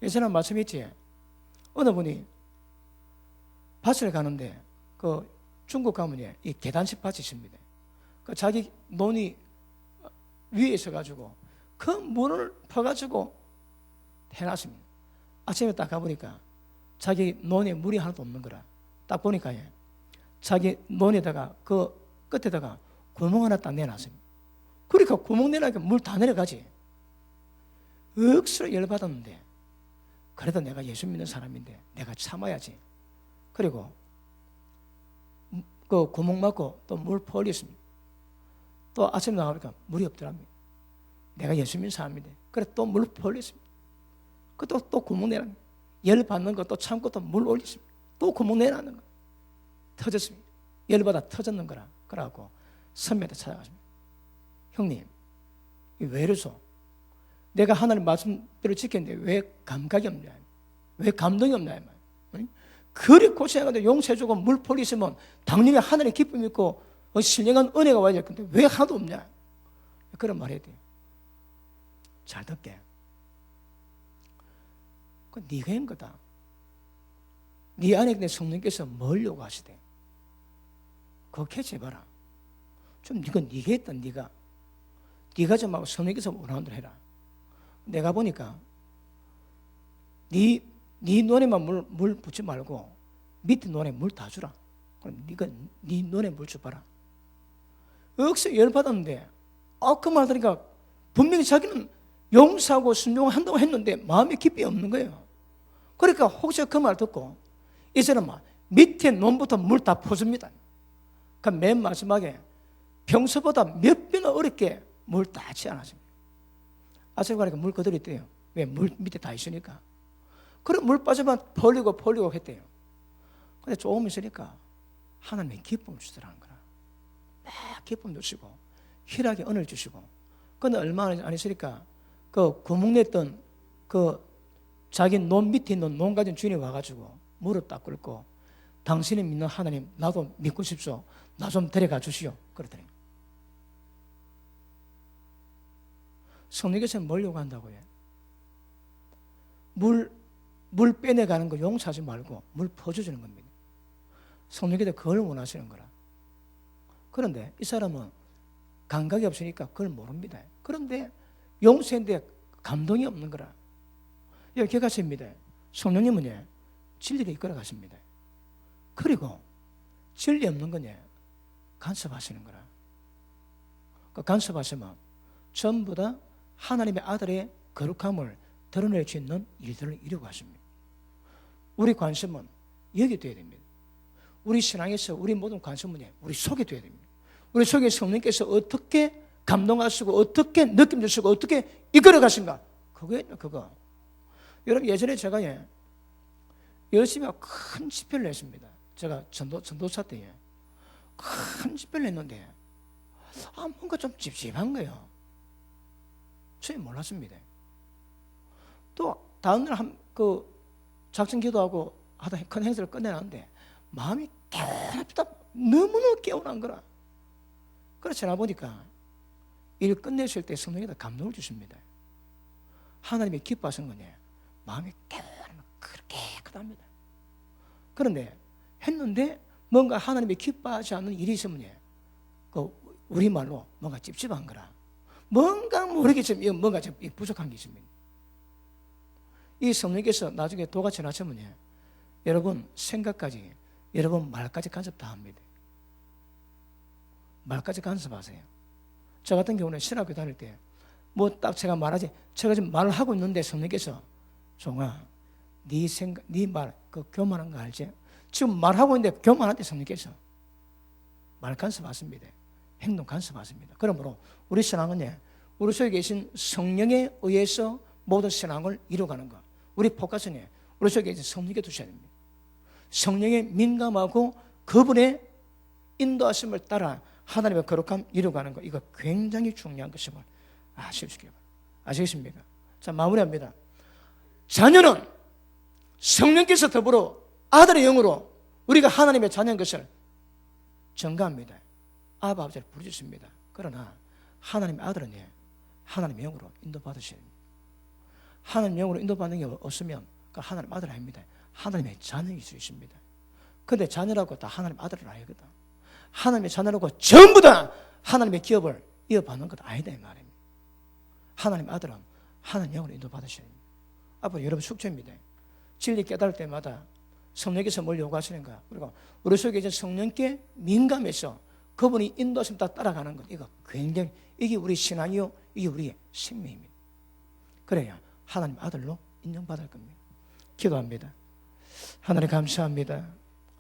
예전에 말씀했지. 어느 분이 밭을 가는데 그 중국 가면 이 계단식 밭이 있습니다. 그 자기 논이 위에 있어가지고 그 물을 퍼가지고 해놨습니다. 아침에 딱 가보니까 자기 논에 물이 하나도 없는 거라. 딱 보니까 자기 논에다가 그 끝에다가 구멍 하나 딱 내놨습니다. 그러니까 구멍 내놓으니까 물 다 내려가지. 억수로 열받았는데 그래도 내가 예수 믿는 사람인데 내가 참아야지. 그리고 그 구멍 막고 또 물 퍼올렸습니다. 또 아침에 나가니까 물이 없더랍니다. 내가 예수 믿는 사람인데 그래 또 물 퍼올렸습니다. 또 구멍 내놨습니다. 열 받는 거 또 참고 또 물 올렸습니다. 또 구멍 내놨는 거 터졌습니다. 열받아 터졌는 거라. 그래갖고 선배한테 찾아가십니다. 형님, 왜 이러소? 내가 하나님 말씀대로 지켰는데 왜 감각이 없냐? 왜 감동이 없냐? 그리 고생하는데 용서해주고 물 퍼리시면 당연히 하늘의 기쁨이 있고 신령한 은혜가 와야 될 건데 왜 하나도 없냐? 그런 말 해야 돼요. 잘 듣게. 그건 네가 한 거다. 네 안에 있는 성령께서 뭘 요구하시대? 그거 캐치해봐라. 좀 이건 네가 했다. 네가 좀 하고 성령께서 원하는 대로 해라. 내가 보니까 네 논에만 물 붓지 말고 밑에 논에 물 다 주라. 그럼 네 논에 물 줘봐라. 억수 열받았는데 그 말 들으니까 분명히 자기는 용서하고 순종한다고 했는데 마음에 깊이 없는 거예요. 그러니까 혹시 그 말 듣고 이 사람은 밑에 논부터 물 다 퍼줍니다. 그 맨 마지막에 평소보다 몇 배나 어렵게 물 다 치워놨습니다. 아침에 가니까 물 그대로 있대요. 왜? 물 밑에 다 있으니까. 그래 물 빠지면 벌리고 했대요. 근데 조금 있으니까 하나님의 기쁨을 주더라는 거라. 막 기쁨 주시고 희락의 은혜를 주시고. 근데 얼마 안 있으니까 그 구멍 냈던 그 자기 논 밑에 있는 논 가진 주인이 와가지고 무릎 딱 꿇고 당신이 믿는 하나님 나도 믿고 싶소. 나 좀 데려가 주시오. 그러더니 성령께서 뭘 요구한다고요? 물 빼내가는 거 용서하지 말고 물 퍼주는 겁니다. 성령께서 그걸 원하시는 거라. 그런데 이 사람은 감각이 없으니까 그걸 모릅니다. 그런데 용서인데 감동이 없는 거라. 여기 기억하십니다. 성령님은 진리를 이끌어 가십니다. 그리고 진리 없는 거냐? 간섭하시는 거라. 그 간섭하시면 전부 다 하나님의 아들의 거룩함을 드러낼 수 있는 일들을 이루고 하십니다. 우리 관심은 여기 돼야 됩니다. 우리 신앙에서 우리 모든 관심은 우리 속에 돼야 됩니다. 우리 속에 성령께서 어떻게 감동하시고 어떻게 느낌 주시고 어떻게 이끌어 가신가? 그거. 여러분 예전에 제가 열심히 하고 큰 집회를 했습니다. 제가 전도사 때에 큰 집회를 했는데 뭔가 좀 찝찝한 거예요. 저희 몰랐습니다. 또 다음날 그 작전 기도하고 하다 큰 행사를 끝내놨는데 마음이 개운합니다. 너무너무 개운한 거라. 그래서 지나 보니까 일 끝내실 때 성령에다 감동을 주십니다. 하나님이 기뻐하신 거니 마음이 개운하면 그렇게 깨끗합니다. 그런데 했는데 뭔가 하나님이 기뻐하지 않는 일이 있으면 그 우리말로 뭔가 찝찝한 거라. 뭔가 모르겠지만 뭔가 좀 부족한 게 있습니다. 이 성령께서 나중에 도가 지나치면 여러분 생각까지, 여러분 말까지 간섭 다 합니다. 말까지 간섭하세요. 저 같은 경우는 신학교 다닐 때 뭐 딱 제가 말하지, 제가 지금 말을 하고 있는데 성령께서 종아, 네 생각, 네 말, 그 교만한 거 알지? 지금 말하고 있는데 교만한데 성령께서 말 간섭하십니다. 행동 간섭하십니다. 그러므로 우리 신앙은 우리 속에 계신 성령에 의해서 모든 신앙을 이루어가는 것. 우리 포커스는 우리 속에 계신 성령께 두셔야 됩니다. 성령에 민감하고 그분의 인도하심을 따라 하나님의 거룩함 이루어가는 것. 이거 굉장히 중요한 것임을 아시겠습니까? 자, 마무리합니다. 자녀는 성령께서 더불어 아들의 영으로 우리가 하나님의 자녀인 것을 증가합니다. 아바 아버지를 부르짖습니다. 그러나 하나님의 아들은 하나님의 영으로 인도받으셔야 됩니다. 하나님의 영으로 인도받는 게 없으면 그 하나님 아들 아닙니다. 하나님의 자녀일 수 있습니다. 그런데 자녀라고 다 하나님 아들을 아니거든. 하나님의 자녀라고 전부 다 하나님의 기업을 이어받는 것 아니다 이 말입니다. 하나님 아들은 하나님 영으로 인도받으셔야 됩니다. 앞으로 여러분 숙제입니다. 진리 깨달을 때마다 성령께서 뭘 요구하시는가? 그리고 우리 속에 이제 성령께 민감해서 그분이 인도하심 따라가는 것. 이거 굉장히, 이게 우리 신앙이요, 이게 우리의 생명입니다. 그래야 하나님 아들로 인정받을 겁니다. 기도합니다. 하나님 감사합니다.